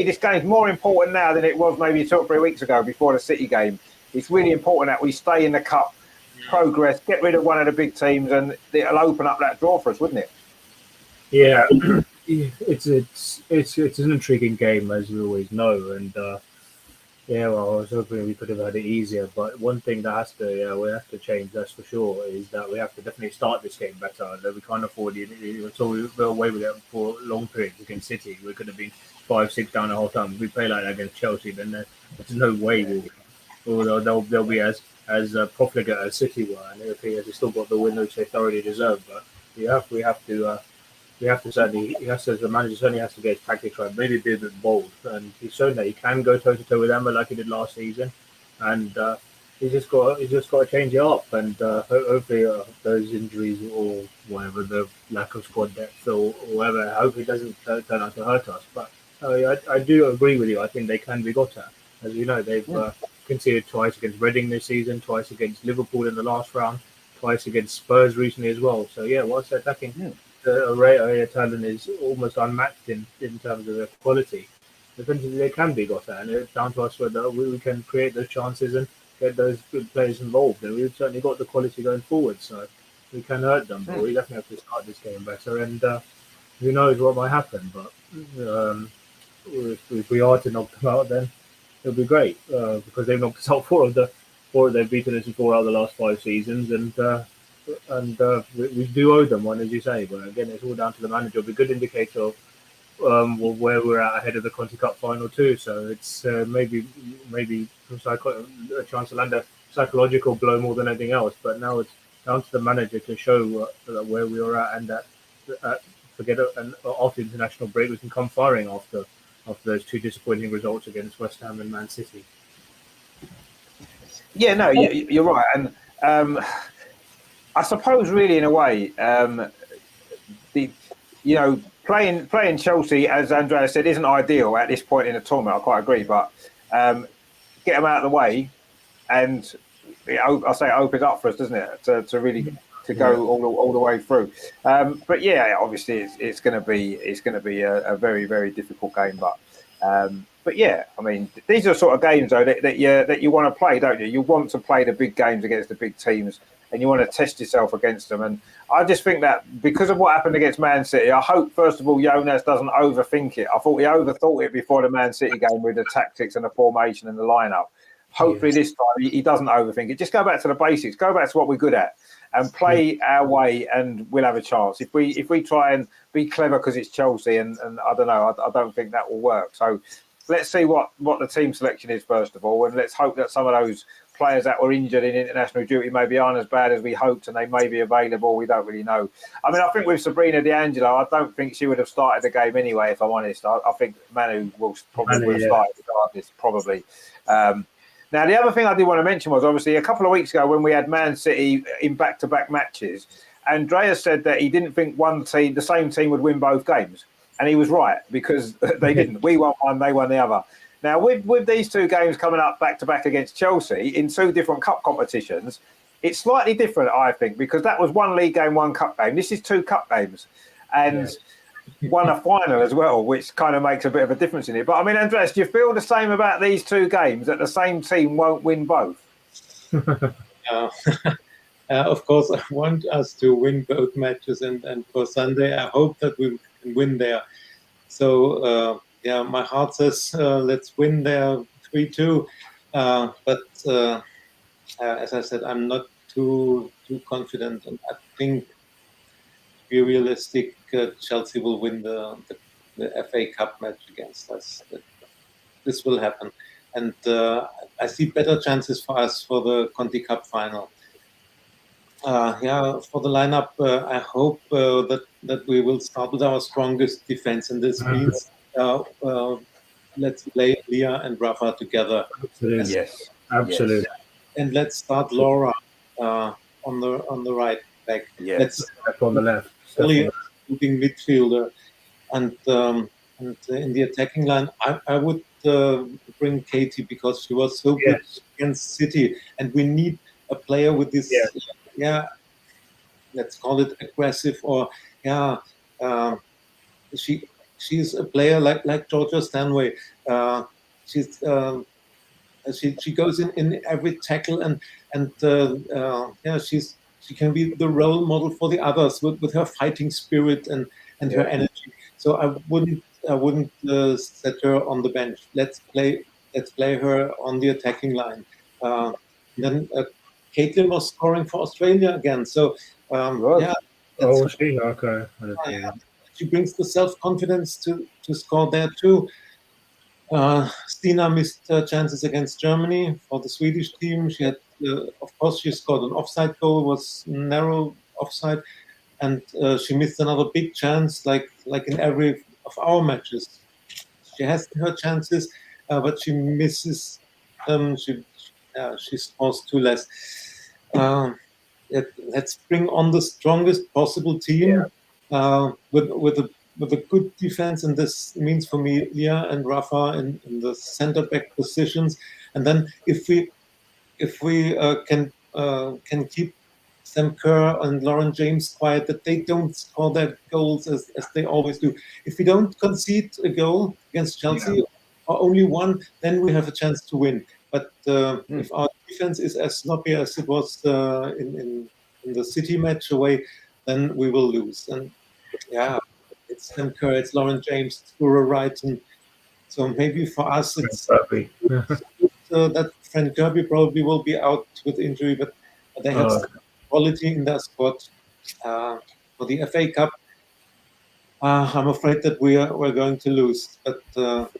this game's more important now than it was maybe 2 or 3 weeks ago before the City game. It's really important that we stay in the cup, progress, get rid of one of the big teams, and it'll open up that draw for us, wouldn't it? Yeah, it's an intriguing game, as we always know, and I was hoping we could have had it easier. But one thing that we have to change, that's for sure, is that we have to definitely start this game better. That we can't afford it. So we were away with it for long periods against City. We could have been 5-6 down the whole time. If we play like that against Chelsea, then there's no way they'll be as profligate as City were, and they've still got the win which they thoroughly deserve. But we have to certainly, the manager certainly has to get his tactics right, maybe be a bit bold. And he's shown that he can go toe to toe with Amar like he did last season, and he's just got to change it up. And hopefully those injuries or whatever, the lack of squad depth or whatever, I hope it doesn't turn out to hurt us. But I do agree with you. I think they can be got at. As you know, they've conceded twice against Reading this season, twice against Liverpool in the last round, twice against Spurs recently as well. So yeah, whilst they're attacking, the array of talent is almost unmatched in terms of their quality. Defensively, they can be got at, and it's down to us whether we can create those chances and get those good players involved. And we've certainly got the quality going forward, so we can hurt them. But we definitely have to start this game better. And who knows what might happen? But if we are to knock them out, then it'll be great because they've knocked us out 4 they've beaten us in 4 out of the last 5 seasons, and we do owe them one, as you say. But again, it's all down to the manager. It'll be a good indicator of where we're at ahead of the Conti Cup final too. So it's maybe a chance to land a psychological blow more than anything else. But now it's down to the manager to show where we are at, and that and after international break we can come firing after those 2 disappointing results against West Ham and Man City. Yeah, no, you're right. And I suppose really in a way, playing Chelsea, as Andrea said, isn't ideal at this point in the tournament. I quite agree, but get them out of the way, and I say it opens up for us, doesn't it, to really go all the way through. But yeah, obviously it's going to be a very, very difficult game. But yeah, I mean, these are the sort of games though that you want to play, don't you? You want to play the big games against the big teams, and you want to test yourself against them. And I just think that because of what happened against Man City, I hope first of all Jonas doesn't overthink it. I thought he overthought it before the Man City game with the tactics and the formation and the lineup. Hopefully this time he doesn't overthink it. Just go back to the basics. Go back to what we're good at and play our way, and we'll have a chance. If we try and be clever because it's Chelsea, and I don't know, I don't think that will work. So let's see what the team selection is first of all, and let's hope that some of those players that were injured in international duty maybe aren't as bad as we hoped, and they may be available. We don't really know. I mean, I think with Sabrina D'Angelo, I don't think she would have started the game anyway, if I'm honest. I think Manu will probably have started regardless, probably. Now, the other thing I did want to mention was obviously a couple of weeks ago when we had Man City in back-to-back matches, Andreas said that he didn't think the same team would win both games. And he was right, because they didn't. We won one, they won the other. Now, with these 2 games coming up back-to-back against Chelsea in 2 different cup competitions, it's slightly different, I think, because that was 1 league game, 1 cup game. This is 2 cup games. And won a final as well, which kind of makes a bit of a difference in it. But I mean, Andreas, do you feel the same about these two games, that the same team won't win both? Of course, I want us to win both matches, and for Sunday, I hope that we can win there. So, yeah, my heart says let's win there 3-2. But as I said, I'm not too confident, and I think, to be realistic, Chelsea will win the FA Cup match against us. This will happen, and I see better chances for us for the Conti Cup final. Yeah, for the lineup, I hope that we will start with our strongest defense, and this means let's play Leah and Rafa together. Absolutely. Yes, Absolutely. And let's start Laura on the right back. Yes. Let's Step on the left. Step on really the- shooting midfielder, and in the attacking line, I would bring Katie, because she was so good against City, and we need a player with this. Yeah, let's call it aggressive, or she's a player like Georgia Stanway. She goes in every tackle, and she can be the role model for the others with her fighting spirit and her energy. So I wouldn't set her on the bench. Let's play her on the attacking line. Then Caitlin was scoring for Australia again. So Okay. she brings the self-confidence to score there too. Stina missed chances against Germany for the Swedish team. She had, of course, she scored an offside goal, was narrow offside, and she missed another big chance, like in every of our matches. She has her chances, but she misses them. She scores two less. Let's bring on the strongest possible team with a good defense, and this means for me Leah and Rafa in the center back positions. And then if we can keep Sam Kerr and Lauren James quiet, that they don't score their goals as they always do. If we don't concede a goal against Chelsea, or only one, then we have a chance to win. But if our defense is as sloppy as it was in the City match away, then we will lose. And it's Sam Kerr, it's Lauren James, it's Ura Wright, and so maybe for us it's that Frank Kirby probably will be out with injury, but they have quality in their squad. For the FA Cup, I'm afraid that we're going to lose. But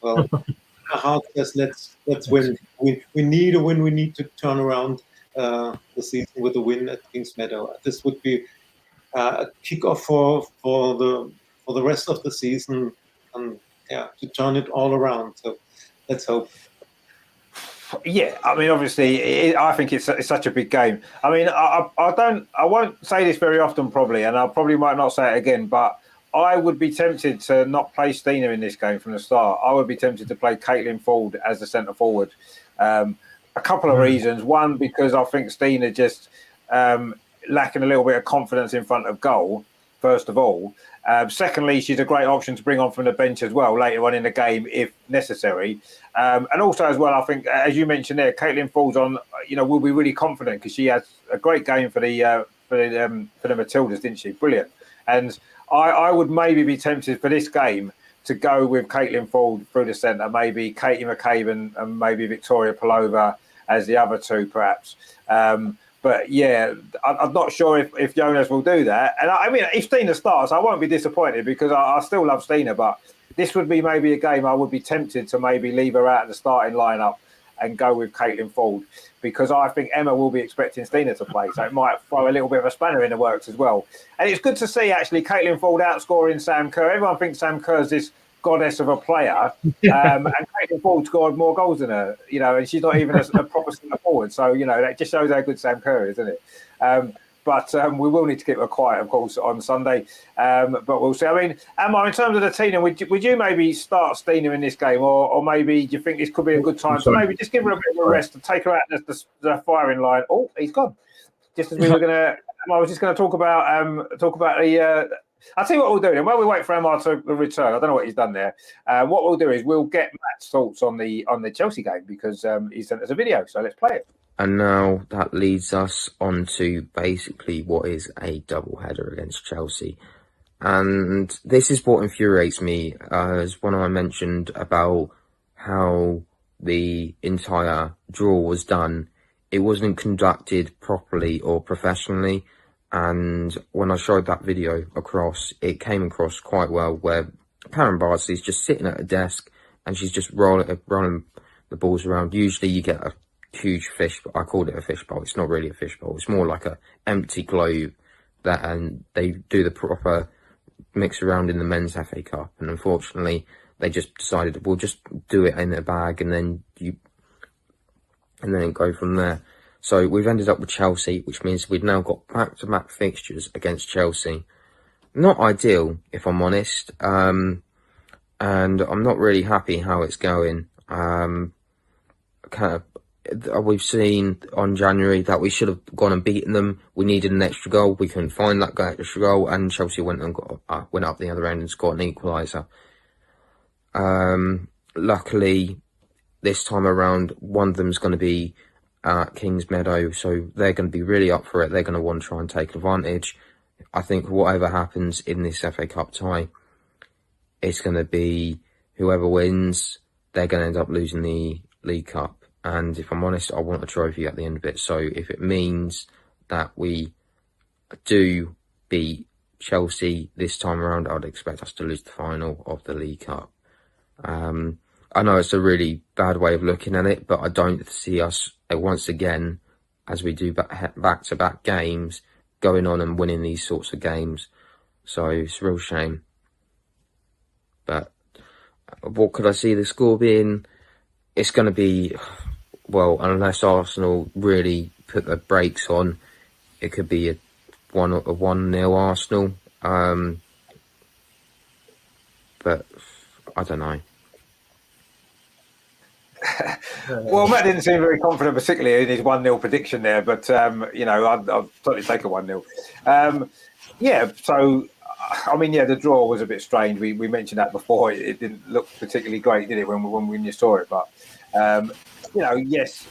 well, my heart says let's win. We need a win. We need to turn around the season with a win at Kings Meadow. This would be a kickoff for the rest of the season, and to turn it all around. So let's hope. Yeah, I mean, obviously, I think it's such a big game. I mean, I won't say this very often, probably, and I probably might not say it again, but I would be tempted to not play Stina in this game from the start. I would be tempted to play Caitlin Ford as the centre forward. A couple of reasons. One, because I think Stina just lacking a little bit of confidence in front of goal, first of all. Secondly, she's a great option to bring on from the bench as well later on in the game if necessary. And also as well, I think, as you mentioned there, Caitlin Ford's on, will be really confident because she has a great game for the Matildas, didn't she? Brilliant. And I would maybe be tempted for this game to go with Caitlin Ford through the centre, maybe Katie McCabe and maybe Victoria Pelova as the other two, perhaps. But yeah, I'm not sure if Jonas will do that. And I mean, if Stina starts, I won't be disappointed because I still love Stina. But this would be maybe a game I would be tempted to maybe leave her out of the starting lineup and go with Caitlin Ford because I think Emma will be expecting Stina to play. So it might throw a little bit of a spanner in the works as well. And it's good to see, actually, Caitlin Ford outscoring Sam Kerr. Everyone thinks Sam Kerr's this goddess of a player, and Caitlin Ford scored more goals than her, and she's not even a proper centre forward. So, that just shows how good Sam Kerr is, doesn't it? But we will need to keep her quiet, of course, on Sunday. But we'll see. I mean, Amar, in terms of the Tina, would you maybe start Stina in this game, or maybe do you think this could be a good time to maybe just give her a bit of a rest to take her out the firing line? Oh, he's gone. Just as we were going to, I was just going to talk about I'll tell you what we'll do then. While we wait for Amar to return, I don't know what he's done there. What we'll do is we'll get Matt's thoughts on the Chelsea game because he sent us a video. So let's play it. And now that leads us on to basically what is a double header against Chelsea. And this is what infuriates me, as when I mentioned about how the entire draw was done, it wasn't conducted properly or professionally. And when I showed that video across, it came across quite well, where Karen Bardsley's just sitting at a desk and she's just rolling the balls around. Usually you get a huge fish, I called it a fish bowl. It's not really a fish bowl. It's more like a empty globe and they do the proper mix around in the men's FA Cup. And unfortunately, they just decided we'll just do it in a bag and then go from there. So we've ended up with Chelsea, which means we've now got back-to-back fixtures against Chelsea. Not ideal, if I'm honest, and I'm not really happy how it's going. We've seen on January that we should have gone and beaten them. We needed an extra goal. We couldn't find that extra goal, and Chelsea went up the other end and scored an equaliser. Luckily, this time around, one of them's going to be at Kings Meadow, so they're going to be really up for it. They're going to want to try and take advantage. I think whatever happens in this FA Cup tie, it's going to be whoever wins, they're going to end up losing the League Cup. And if I'm honest, I want a trophy at the end of it. So if it means that we do beat Chelsea this time around, I'd expect us to lose the final of the League Cup. I know it's a really bad way of looking at it, but I don't see us once again, as we do back-to-back games, going on and winning these sorts of games. So it's a real shame. But what could I see the score being? It's going to be, well, unless Arsenal really put the brakes on, it could be a 1-0 Arsenal. But I don't know. Well, Matt didn't seem very confident, particularly in his 1-0 prediction there. But I'll totally take a 1-0. So I mean, the draw was a bit strange. We mentioned that before. It didn't look particularly great, did it, when you saw it? But yes,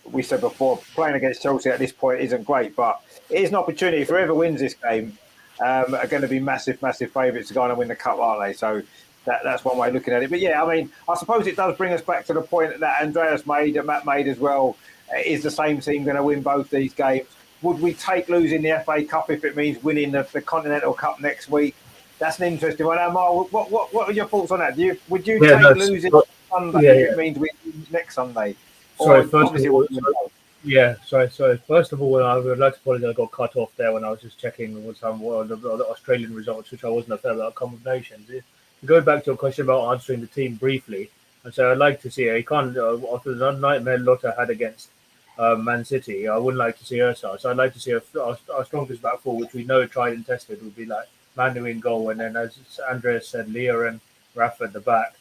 we said before, playing against Chelsea at this point isn't great, but it is an opportunity for whoever wins this game. Are going to be massive favourites to go on and win the cup, aren't they? So. That's one way of looking at it. But I suppose it does bring us back to the point that Andreas made, that Matt made as well. Is the same team going to win both these games? Would we take losing the FA Cup if it means winning the Continental Cup next week? That's an interesting one. Amar, what are your thoughts on that? Would you take losing Sunday if it means winning next Sunday? Sorry, first of all, I would like to apologise. I got cut off there when I was just checking with some of the Australian results, which I wasn't a fan of, Cup of Nations. Going back to a question about answering the team briefly, and so I'd like to see her. You can't, after the nightmare Lotta had against Man City, I wouldn't like to see her start. So I'd like to see our strongest back four, which we know tried and tested, would be like Manu in goal, and then as Andreas said, Leah and Rafa at the back,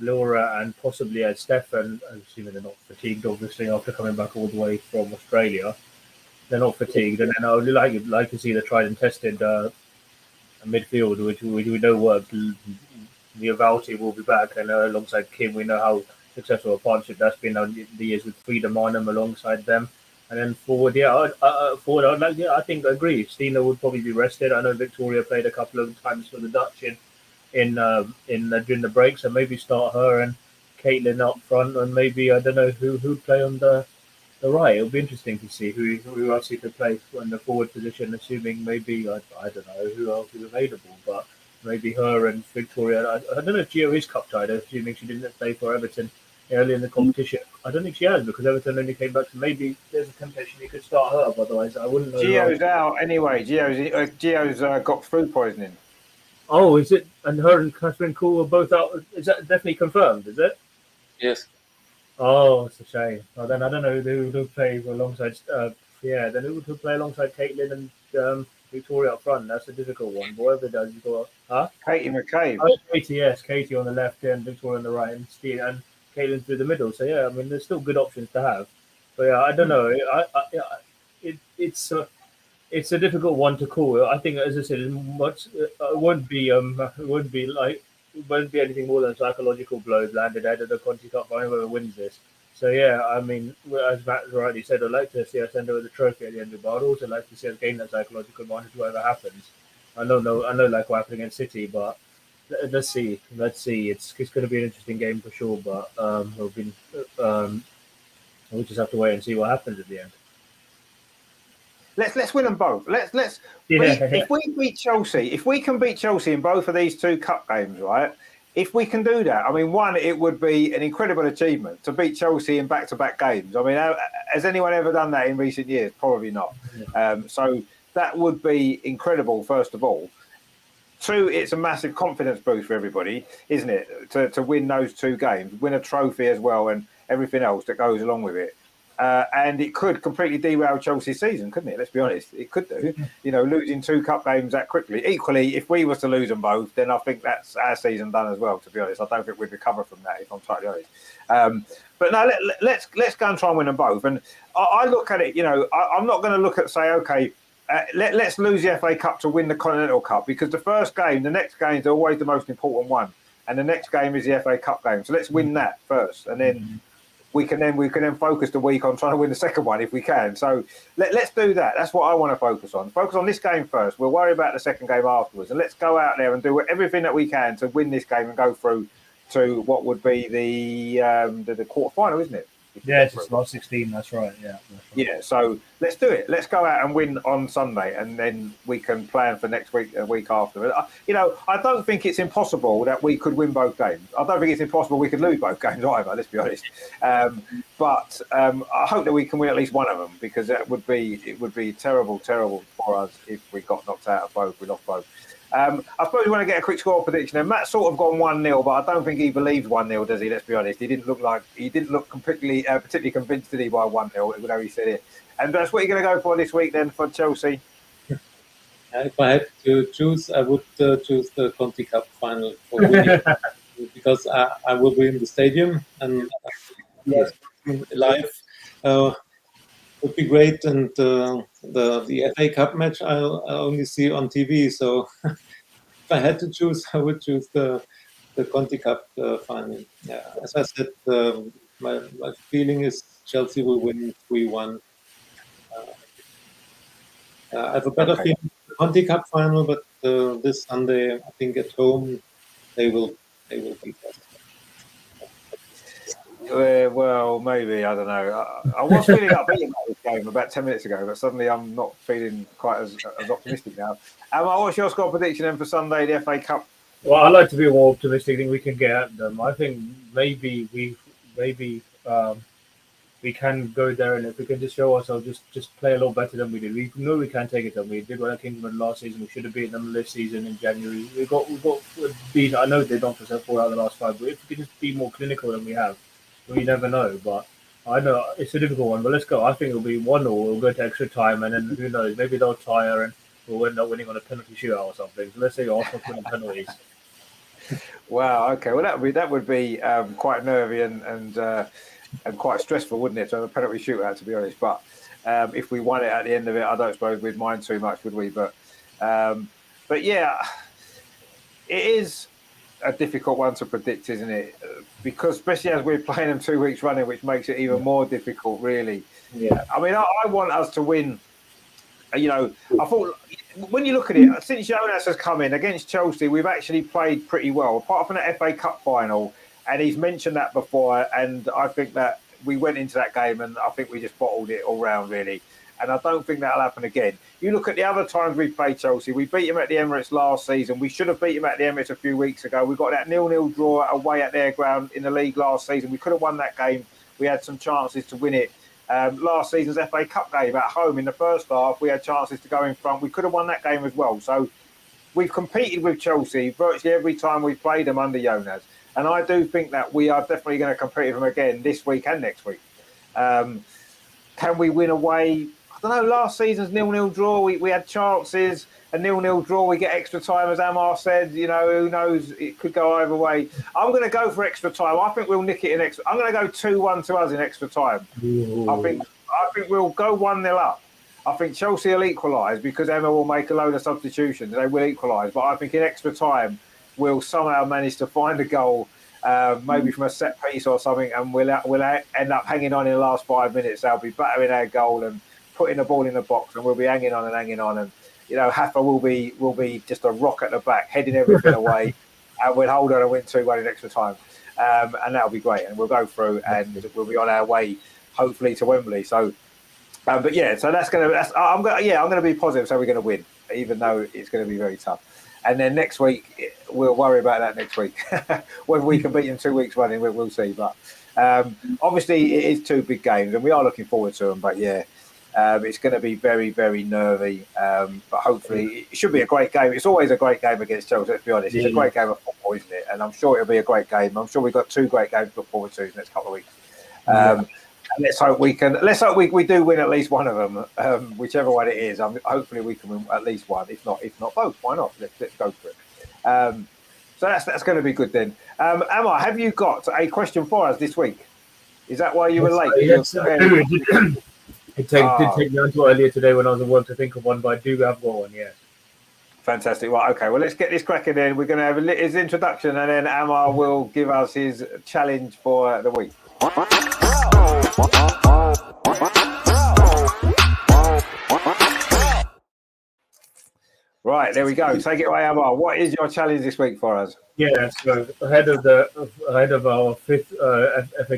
Laura and possibly Stefan, assuming they're not fatigued, obviously, after coming back all the way from Australia. They're not fatigued, and then I would like to see the tried and tested midfield, which we know worked. Valti will be back, and alongside Kim, we know how successful a partnership that's been on the years with Frida Marnham alongside them. And then forward, I think I agree. Stina would probably be rested. I know Victoria played a couple of times for the Dutch in during the break, so maybe start her and Caitlin up front, and maybe I don't know who'd play on the right. It'll be interesting to see who else he could play in the forward position, assuming maybe, I don't know who else is available, but maybe her and Victoria. I don't know if Gio is cup tied, assuming she didn't play for Everton early in the competition. I don't think she has, because Everton only came back, so maybe there's a temptation you could start her, but otherwise I wouldn't know. Gio's out anyway. Gio's got food poisoning. Oh, is it? And her and Catherine Cool are both out. Is that definitely confirmed, is it? Yes. Oh, it's a shame. Well, then I don't know who play alongside. Then who would play alongside Caitlin and Victoria up front? That's a difficult one. But whatever it does, you've got Katie McCabe. Oh, Katie, yes, Katie on the left and Victoria on the right, and Caitlin through the middle. So I mean, there's still good options to have. But I don't know. It's it's a difficult one to call. I think, as I said, it won't be anything more than psychological blows landed out of the Conti Cup by whoever wins this. So yeah, I mean, as Matt rightly said, I'd like to see us end up with a trophy at the end of it, but I'd also like to see us gain that psychological advantage whatever happens. I know, like what happened against City, but let's see. It's going to be an interesting game for sure, but we'll just have to wait and see what happens at the end. Let's win them both. Yeah. If we beat Chelsea, if we can beat Chelsea in both of these two cup games, right? If we can do that, I mean, one, it would be an incredible achievement to beat Chelsea in back-to-back games. I mean, has anyone ever done that in recent years? Probably not. So that would be incredible, first of all. Two, it's a massive confidence boost for everybody, isn't it? To win those two games, win a trophy as well, and everything else that goes along with it. And it could completely derail Chelsea's season, couldn't it? Let's be honest. It could do. You know, losing two cup games that quickly. Equally, if we were to lose them both, then I think that's our season done as well, to be honest. I don't think we'd recover from that, if I'm totally honest. But no, let's go and try and win them both. And I look at it, you know, I'm not going to look at, say, okay, let's lose the FA Cup to win the Continental Cup, because the first game, the next game is always the most important one. And the next game is the FA Cup game. So let's win that first. And then we can then focus the week on trying to win the second one if we can. So let's do that. That's what I want to focus on. Focus on this game first. We'll worry about the second game afterwards. And let's go out there and do everything that we can to win this game and go through to what would be the quarter final, isn't it? Yeah, it's last 16. That's right. Yeah. Yeah. So let's do it. Let's go out and win on Sunday, and then we can plan for next week, a week after. You know, I don't think it's impossible that we could win both games. I don't think it's impossible we could lose both games either. Let's be honest. But I hope that we can win at least one of them, because it would be terrible for us if we got knocked out of both. We lost both. I suppose we want to get a quick score prediction. And Matt's sort of gone 1-0, but I don't think he believes 1-0, does he? Let's be honest. He didn't look particularly convinced, did he, by 1-0, even though he said it. And that's what you're going to go for this week then for Chelsea? If I had to choose, I would choose the Conti Cup final for winning, because I will be in the stadium and live. Would be great, and the FA Cup match I'll only see on TV. So if I had to choose, I would choose the Conti Cup final. Yeah, as I said, my feeling is Chelsea will win 3-1. I have a better feeling the Conti Cup final, but this Sunday, I think at home they will beat us. Well, maybe, I don't know. I was feeling upbeat about this game about 10 minutes ago, but suddenly I'm not feeling quite as optimistic now. Amar, what's your score prediction then for Sunday, the FA Cup? Well, I like to be more optimistic. I think we can get at them. I think maybe we can go there, and if we can just show ourselves, just play a lot better than we did. We know we can take it them. We did what Kingsman last season. We should have beaten them this season in January. We got beat. I know they knocked us out 4 out of the last 5, but if we can just be more clinical than we have, we never know. But I know it's a difficult one. But let's go. I think it'll be 1-0. We'll go to extra time, and then who knows? Maybe they'll tire, and we'll end up winning on a penalty shootout or something. So let's say Arsenal win penalties. Wow. Okay. Well, that would be quite nervy and quite stressful, wouldn't it, to have a penalty shootout, to be honest. But if we won it at the end of it, I don't suppose we'd mind too much, would we? But yeah, it is a difficult one to predict, isn't it? Because especially as we're playing them 2 weeks running, which makes it even more difficult, really. Yeah. I mean, I want us to win. You know, I thought when you look at it, since Jonas has come in against Chelsea, we've actually played pretty well, apart from the FA Cup final. And he's mentioned that before, and I think that we went into that game and I think we just bottled it all round, really. And I don't think that'll happen again. You look at the other times we played Chelsea. We beat him at the Emirates last season. We should have beat him at the Emirates a few weeks ago. We got that 0-0 draw away at their ground in the league last season. We could have won that game. We had some chances to win it. Last season's FA Cup game at home in the first half, we had chances to go in front. We could have won that game as well. So we've competed with Chelsea virtually every time we've played them under Jonas. And I do think that we are definitely going to compete with them again this week and next week. Can we win away? I don't know, last season's 0-0 draw, we had chances. A 0-0 draw, we get extra time, as Amar said. You know, who knows? It could go either way. I'm going to go for extra time. I think we'll nick it in extra. I'm going to go 2-1 to us in extra time. Ooh. I think we'll go 1-0 up. I think Chelsea will equalise because Emma will make a load of substitutions. They will equalise, but I think in extra time we'll somehow manage to find a goal, maybe from a set piece or something, and we'll end up hanging on in the last 5 minutes. They'll be battering our goal and putting the ball in the box, and we'll be hanging on, and Hafa will be just a rock at the back, heading everything away, and we'll hold on and win 2-1 in extra time, and that'll be great, and we'll go through, and we'll be on our way hopefully to Wembley. So. But yeah, so I'm gonna be positive. So we're gonna win, even though it's gonna be very tough. And then next week we'll worry about that next week. Whether we can beat them 2 weeks running, we'll see. But obviously it is 2 big games, and we are looking forward to them. But yeah, it's going to be very, very nervy. But hopefully it should be a great game. It's always a great game against Chelsea. Let's be honest, it's a great game of football, isn't it? And I'm sure it'll be a great game. I'm sure we've got 2 great games to look forward to in the next couple of weeks. And let's hope we do win at least one of them, whichever one it is. Hopefully we can win at least one, if not both. Why not? Let's go for it. So that's going to be good then. Amar, have you got a question for us this week? Is that why you were late? Yes, it did take me until earlier today when I was at work to think of one, but I do have one. Yeah. Fantastic. Right. Okay. Well, let's get this cracking then. We're going to have his introduction, and then Amar will give us his challenge for the week. Right, there we go. Take it away, Amar. What is your challenge this week for us? Yeah, so ahead of our fifth FA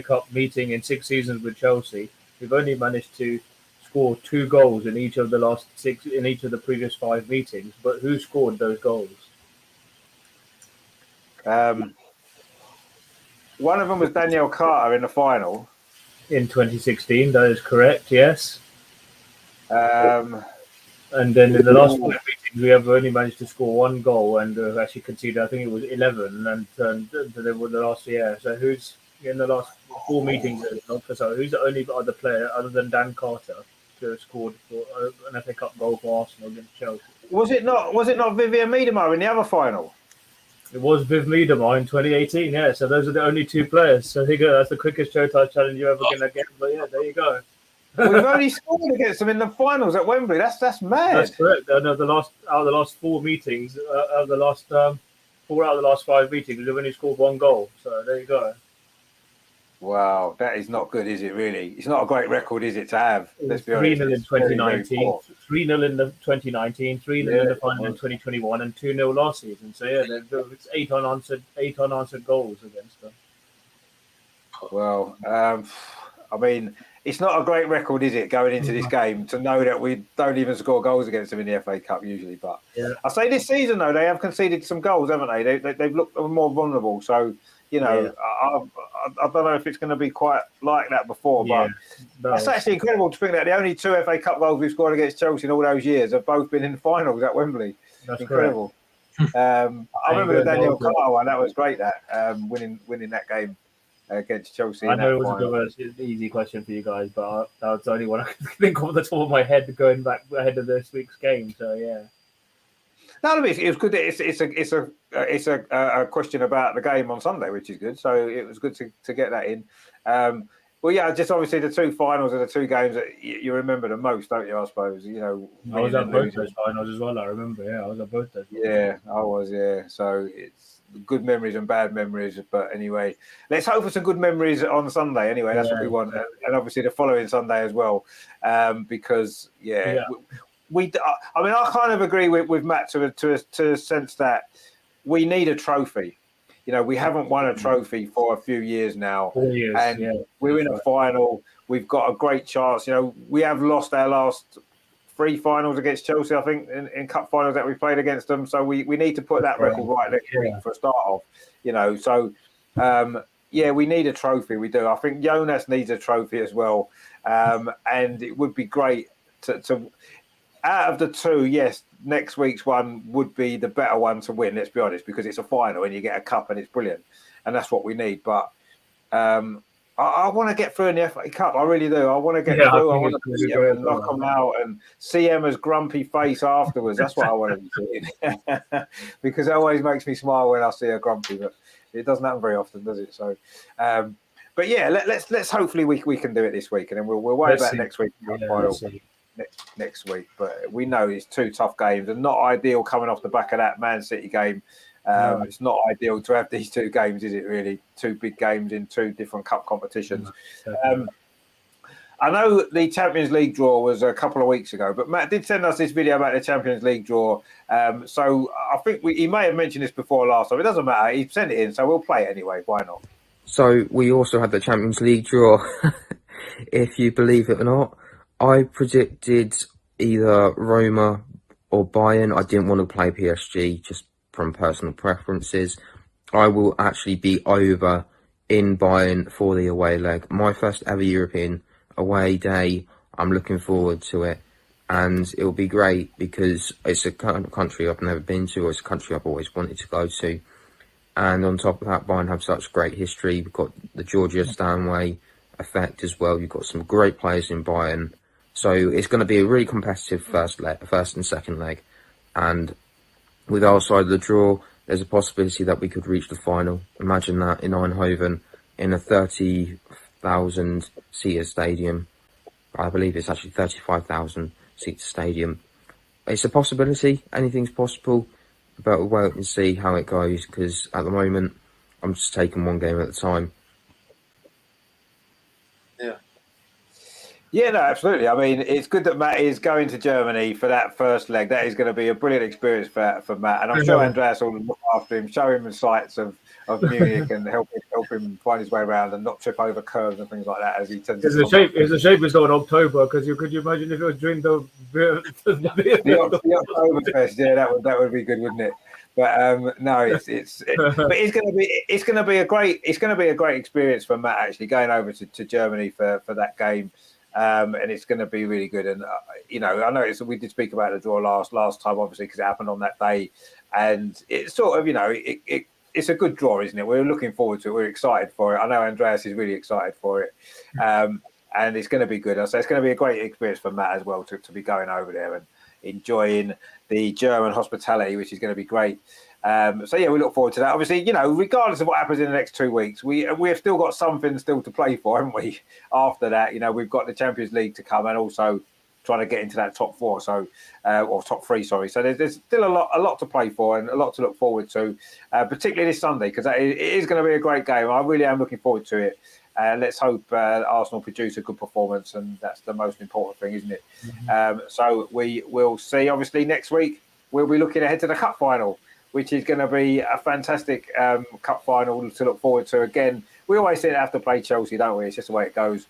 Cup meeting in 6 seasons with Chelsea, we've only managed to score 2 goals in each of the previous 5 meetings. But who scored those goals? One of them was Danielle Carter in the final. In 2016, that is correct, yes. And then in the last 5 meetings, we have only managed to score 1 goal and actually conceded, I think it was 11, and they were the last year. So who's in the last 4 meetings? So who's the only other player other than Dan Carter to have scored for an FA Cup goal for Arsenal against Chelsea? Was it not Vivian Miedema in the other final? It was Viv Miedema in 2018, yeah. So those are the only 2 players. So there you go. That's the quickest Showtime challenge you're ever going to get. But yeah, there you go. We've only scored against them in the finals at Wembley. That's mad. That's correct. Out of the last 4 meetings, out of the last 4 out of the last 5 meetings, we've only scored 1 goal. So there you go. Wow, that is not good, is it? Really, it's not a great record, is it? To have. Let's be honest. 3-0 in 2019, 3-0 in the 2019, 3-0 in the final in 2021, and 2-0 last season. So yeah, it's 8 unanswered goals against them. Well, I mean, it's not a great record, is it, going into this game, to know that we don't even score goals against them in the FA Cup usually. But yeah. I say this season, though, they have conceded some goals, haven't they? They've looked more vulnerable. So, I don't know if it's going to be quite like that before. But that's actually incredible to think that the only 2 FA Cup goals we've scored against Chelsea in all those years have both been in the finals at Wembley. That's incredible. I remember the Daniel Carter one. That was great, that winning that game against Chelsea. I know it was an easy question for you guys, but that was the only one I could think of at the top of my head going back ahead of this week's game. So yeah. No, it was good. It's a question about the game on Sunday, which is good. So it was good to get that in. Well, yeah, just obviously the 2 finals are the 2 games that you remember the most, don't you? I suppose I was at both those finals as well. I remember. Yeah, I was at both those. Yeah, I was. Yeah, so it's good memories and bad memories. But anyway, let's hope for some good memories on Sunday. Anyway, that's what we want, and obviously the following Sunday as well, because I mean, I kind of agree with Matt to a sense that we need a trophy. We haven't won a trophy for a few years now. 4 years, and we're in a final. We've got a great chance. We have lost our last 3 finals against Chelsea, I think, in cup finals that we played against them. So we need to put that record right next week for a start off. So we need a trophy. We do. I think Jonas needs a trophy as well, and it would be great to out of the 2, yes, next week's one would be the better one to win, let's be honest, because it's a final and you get a cup and it's brilliant. And that's what we need. But I want to get through in the FA Cup. I really do. I want to get through. I want to beat them and knock them out and see Emma's grumpy face afterwards. That's what I want to be seeing. Because it always makes me smile when I see her grumpy. But it doesn't happen very often, does it? So, but yeah, let's hopefully we can do it this week, and then we'll worry about next week. Next week, but we know it's 2 tough games and not ideal coming off the back of that Man City game. It's not ideal to have these 2 games, is it? Really, 2 big games in 2 different cup competitions. I know the Champions League draw was a couple of weeks ago, but Matt did send us this video about the Champions League draw. So I think he may have mentioned this before last time. It doesn't matter. He sent it in, so we'll play it anyway. Why not? So we also had the Champions League draw, if you believe it or not. I predicted either Roma or Bayern. I didn't want to play PSG just from personal preferences. I will actually be over in Bayern for the away leg. My first ever European away day. I'm looking forward to it, and it'll be great because it's a country I've never been to, or it's a country I've always wanted to go to. And on top of that, Bayern have such great history. We've got the Georgia Stanway effect as well. You've got some great players in Bayern. So it's going to be a really competitive first and second leg. And with our side of the draw, there's a possibility that we could reach the final. Imagine that in Eindhoven, in a 30,000 seater stadium. I believe it's actually 35,000 seater stadium. It's a possibility. Anything's possible. But we'll wait and see how it goes, because at the moment, I'm just taking one game at a time. Yeah, no, absolutely. I mean, it's good that Matt is going to Germany for that first leg. That is going to be a brilliant experience for Matt. And I'm sure Andreas will look after him, show him the sights of Munich and help him find his way around and not trip over curves and things like that as he tends to. It's a shame it's not in October, because could you imagine if it was during the Oktoberfest? Yeah, that would be good, wouldn't it? But no, but it's going to be a great experience for Matt actually going over to Germany for that game. And it's going to be really good. And I know we did speak about the draw last time, obviously, because it happened on that day, and it's sort of it's a good draw, isn't it? We're looking forward to it. We're excited for it. I know Andreas is really excited for it, and it's going to be good. So it's going to be a great experience for Matt as well to be going over there and enjoying the German hospitality, which is going to be great. So yeah, we look forward to that. Obviously, regardless of what happens in the next 2 weeks, we've still got something still to play for, haven't we? After that, we've got the Champions League to come, and also trying to get into that top 4, or top 3, sorry. So there's still a lot to play for and a lot to look forward to, particularly this Sunday, because it is going to be a great game. I really am looking forward to it. Let's hope Arsenal produce a good performance, and that's the most important thing, isn't it? Mm-hmm. So we will see. Obviously, next week we'll be looking ahead to the cup final, which is going to be a fantastic cup final to look forward to. Again, we always say have to play Chelsea, don't we? It's just the way it goes.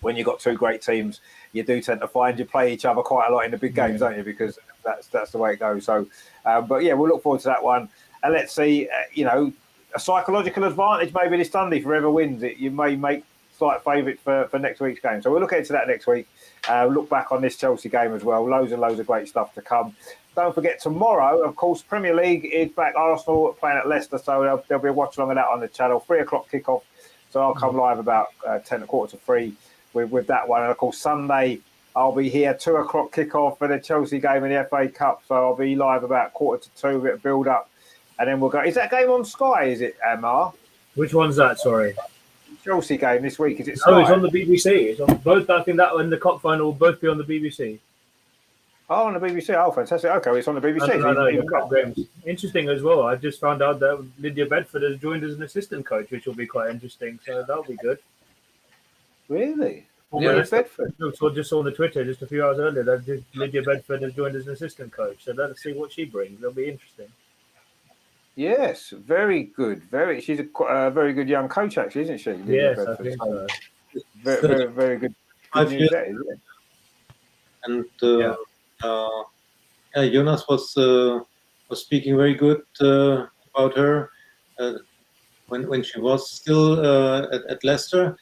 When you've got 2 great teams, you do tend to find you play each other quite a lot in the big games, don't you? Because that's the way it goes. So, but yeah, we'll look forward to that one. And let's see, a psychological advantage maybe this Sunday for whoever wins it. You may make slight favourite for next week's game. So we'll look into that next week. Look back on this Chelsea game as well. Loads and loads of great stuff to come. Don't forget, tomorrow, of course, Premier League is back. Arsenal playing at Leicester, so there'll be a watch along of that on the channel. 3 o'clock kickoff. So I'll come live about 3:10 with that one. And of course, Sunday, I'll be here 2 o'clock kickoff for the Chelsea game in the FA Cup. So I'll be live about 1:45, a bit of build up. And then we'll go. Is that game on Sky? Is it, Amar? Which one's that? Sorry. Chelsea game this week. Is it Sky? No, it's on the BBC. It's on both. I think that and the cup final will both be on the BBC. Oh, on the BBC. Oh, fantastic. Okay, it's on the BBC. Games. Interesting as well. I just found out that Lydia Bedford has joined as an assistant coach, which will be quite interesting. So that'll be good. Really? Yeah, Bedford. So just saw on the Twitter just a few hours earlier that Lydia Bedford has joined as an assistant coach. So let's see what she brings. It'll be interesting. Yes, very good. She's a very good young coach, actually, isn't she? Yes, I think so. Very good. News that, isn't it? And Jonas was speaking very good about her when she was still at Leicester.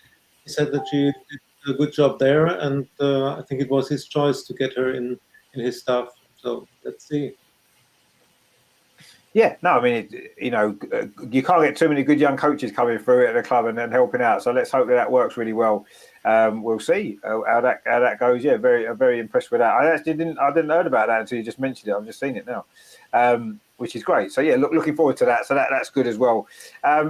He said that she did a good job there, and I think it was his choice to get her in his staff. So let's see. Yeah, no, I mean, you can't get too many good young coaches coming through at the club and helping out. So let's hope that works really well. We'll see how that goes. Yeah, very impressed with that. I hadn't heard about that until you just mentioned it. I've just seen it now. which is great. So yeah, looking forward to that. So that's good as well.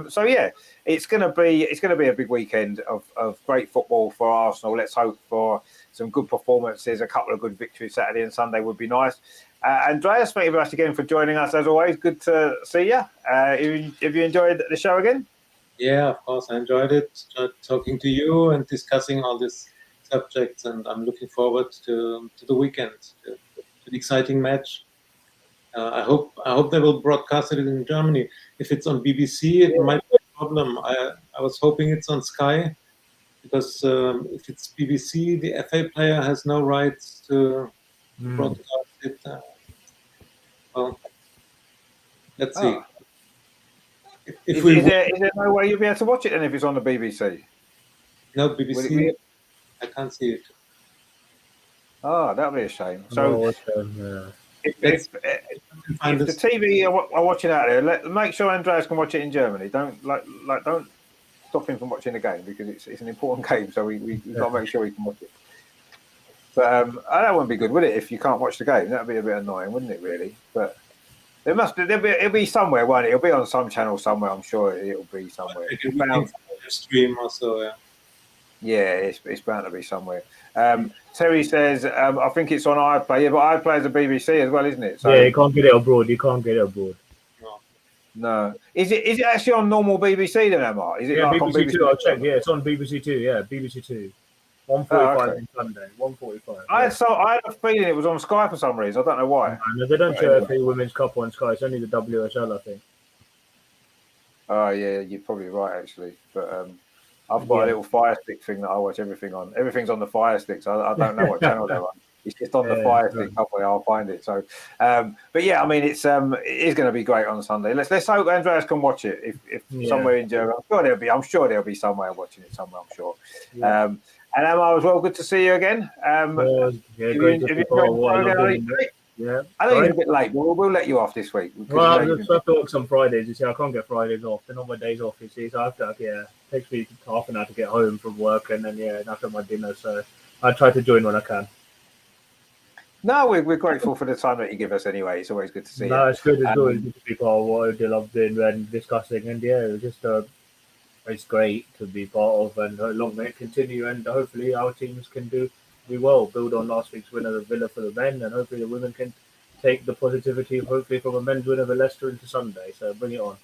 So yeah, it's going to be a big weekend of great football for Arsenal. Let's hope for some good performances. A couple of good victories Saturday and Sunday would be nice. Andreas, thank you very much again for joining us. As always, good to see you. Have you enjoyed the show again? Yeah, of course, I enjoyed it. Talking to you and discussing all these subjects, and I'm looking forward to the weekend, to an exciting match. I hope they will broadcast it in Germany. If it's on BBC, it might be a problem. I was hoping it's on Sky, because if it's BBC, the FA player has no rights to broadcast it. Well, let's see. If Is there no way you'll be able to watch it then if it's on the BBC? No, Will it BBC, be? I can't see it. Oh, that'd be a shame. So if the TV are watching out there, make sure Andreas can watch it in Germany. Don't don't stop him from watching the game, because it's an important game. So we've got to make sure he can watch it. But that wouldn't be good, would it? If you can't watch the game, that'd be a bit annoying, wouldn't it? Really, but. It'll be somewhere, won't it? It'll be on some channel somewhere. I'm sure it'll be somewhere. It's bound to stream also. Yeah, it's bound to be somewhere. Terry says, I think it's on iPlayer. Yeah, but iPlayer is a BBC as well, isn't it? So, yeah, you can't get it abroad. No. Is it actually on normal BBC then, Amar? Is it like BBC on BBC Two? I'll check. Yeah, it's on BBC Two. Yeah, BBC Two. 1:45 on Sunday. 1:45. I had a feeling it was on Sky for some reason. I don't know why. No, they don't show FA Women's Cup on Sky. It's only the WSL, I think. Oh yeah, you're probably right actually. But I've got a little Fire Stick thing that I watch everything on. Everything's on the Fire Stick, so I don't know what channel they're on. It's just on the Fire Stick. Hopefully, I'll find it. So, but yeah, I mean, it is going to be great on Sunday. Let's hope Andreas can watch it. If somewhere in Germany, I'm sure there'll be somewhere watching it somewhere. I'm sure. Yeah. And Amar as well. Good to see you again. Great to see you. Yeah, I know you're a bit late, but we'll let you off this week. Well, I have to work some Fridays. You see, I can't get Fridays off. They're not my days off. You see, so I have to. It takes me half an hour to get home from work, and then after my dinner. So I try to join when I can. No, we're grateful for the time that you give us. Anyway, it's always good to see you. No, it's good. It's good to be part of what I love doing and discussing, and it was just it's great to be part of, and long may it continue, and hopefully our teams can do well, build on last week's win of the Villa for the men, and hopefully the women can take the positivity, hopefully from a men's win over Leicester into Sunday. So bring it on.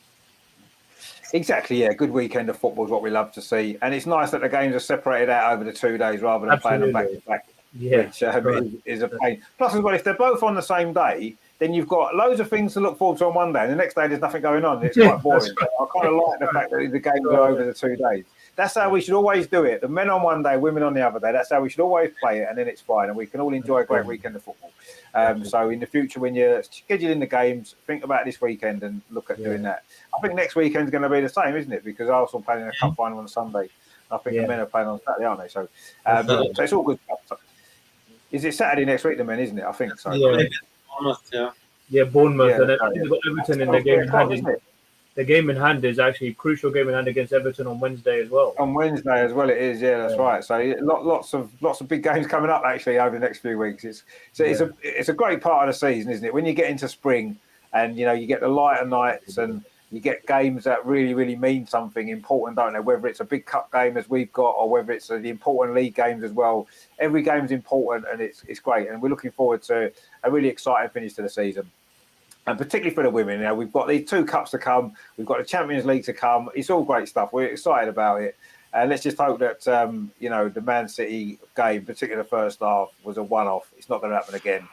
Exactly, yeah. Good weekend of football is what we love to see, and it's nice that the games are separated out over the 2 days rather than playing them back to back, which is a pain. Plus, as well, if they're both on the same day, then you've got loads of things to look forward to on one day, and the next day there's nothing going on. It's quite boring. I kind of like the fact that the games are over the 2 days. That's how we should always do it. The men on one day, women on the other day. That's how we should always play it, and then it's fine, and we can all enjoy a great weekend of football. So in the future, when you're scheduling the games, think about this weekend and look at doing that. I think next weekend's going to be the same, isn't it? Because Arsenal playing in a cup final on Sunday. I think the men are playing on Saturday, aren't they? So, so it's all good stuff. Is it Saturday next week, the men, isn't it? I think so. Yeah, Bournemouth. And I think they've got Everton in their game in hand. Isn't it? The game in hand is actually a crucial game in hand against Everton on Wednesday as well. On Wednesday as well, it is. Yeah, that's right. So lots of big games coming up actually over the next few weeks. It's a great part of the season, isn't it? When you get into spring, and you get the lighter nights, and you get games that really, really mean something important, don't they? Whether it's a big cup game as we've got, or whether it's the important league games as well. Every game's important, and it's great. And we're looking forward to a really exciting finish to the season. And particularly for the women, we've got these 2 cups to come. We've got the Champions League to come. It's all great stuff. We're excited about it. And let's just hope that, the Man City game, particularly the first half, was a one-off. It's not going to happen again.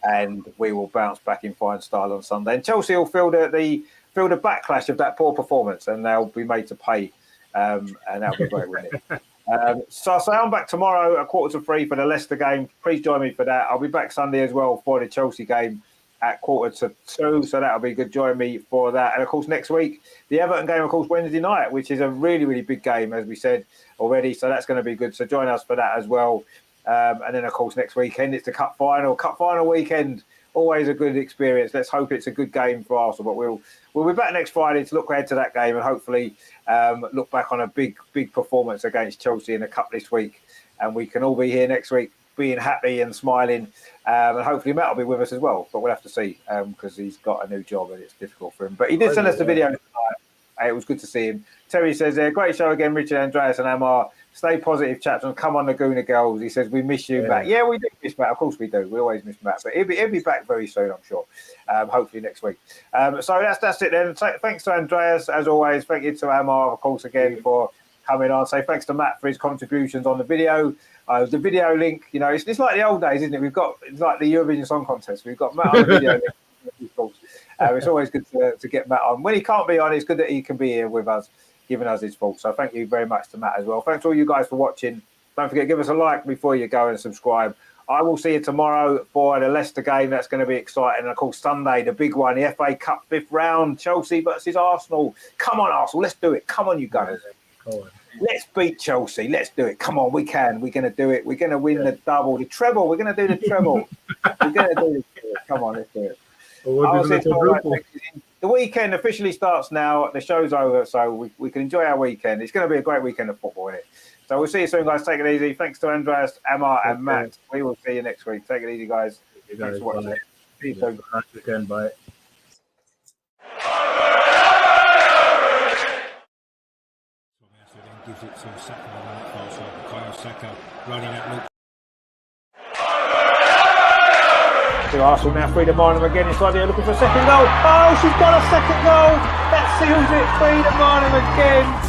And we will bounce back in fine style on Sunday. And Chelsea will feel the backlash of that poor performance, and they'll be made to pay. And that'll be great, wouldn't it? So I'll say I'm back tomorrow at 2:45 for the Leicester game. Please join me for that. I'll be back Sunday as well for the Chelsea game at 2:45, so that'll be good. Join me for that. And of course, next week, the Everton game, of course, Wednesday night, which is a really, really big game, as we said already. So that's going to be good. So join us for that as well. And then, of course, next weekend, it's the Cup final weekend. Always a good experience. Let's hope it's a good game for Arsenal. But we'll be back next Friday to look ahead to that game and hopefully look back on a big performance against Chelsea in the Cup this week. And we can all be here next week being happy and smiling. And hopefully Matt will be with us as well, but we'll have to see because he's got a new job and it's difficult for him. But he did send us the video tonight. It was good to see him. Terry says, great show again, Richard, Andreas and Amar. Stay positive, chaps, and come on, Laguna girls. He says, we miss you, Matt. Yeah, we do miss Matt. Of course we do. We always miss Matt. But he'll be back very soon, I'm sure. Hopefully next week. So that's it then. Thanks to Andreas, as always. Thank you to Amar, of course, again, for coming on. Say thanks to Matt for his contributions on the video. The video link, you know, it's like the old days, isn't it? It's like the Eurovision Song Contest. We've got Matt on the video link. It's always good to get Matt on. When he can't be on, it's good that he can be here with us, giving us his thoughts. So thank you very much to Matt as well. Thanks to all you guys for watching. Don't forget, give us a like before you go and subscribe. I will see you tomorrow for the Leicester game. That's going to be exciting. And of course, Sunday, the big one, the FA Cup 5th round, Chelsea versus Arsenal. Come on, Arsenal, let's do it. Come on, you gunners. Let's beat Chelsea. Let's do it. Come on, we can. We're going to do it. We're going to win the double, the treble. We're going to do the treble. We're going to do the treble. Come on, let's do it. The weekend officially starts now. The show's over, so we can enjoy our weekend. It's going to be a great weekend of football, isn't it? So we'll see you soon, guys. Take it easy. Thanks to Andreas, Amar, and Matt. We will see you next week. Take it easy, guys. Thanks for watching. See you soon. Nice weekend. Bye. Gives it to Saka on the right far side. Kyle Saka running at loop. To Arsenal now, Frida Marnham again inside here looking for a second goal. Oh, she's got a second goal. That seals it. Frida Marnham again.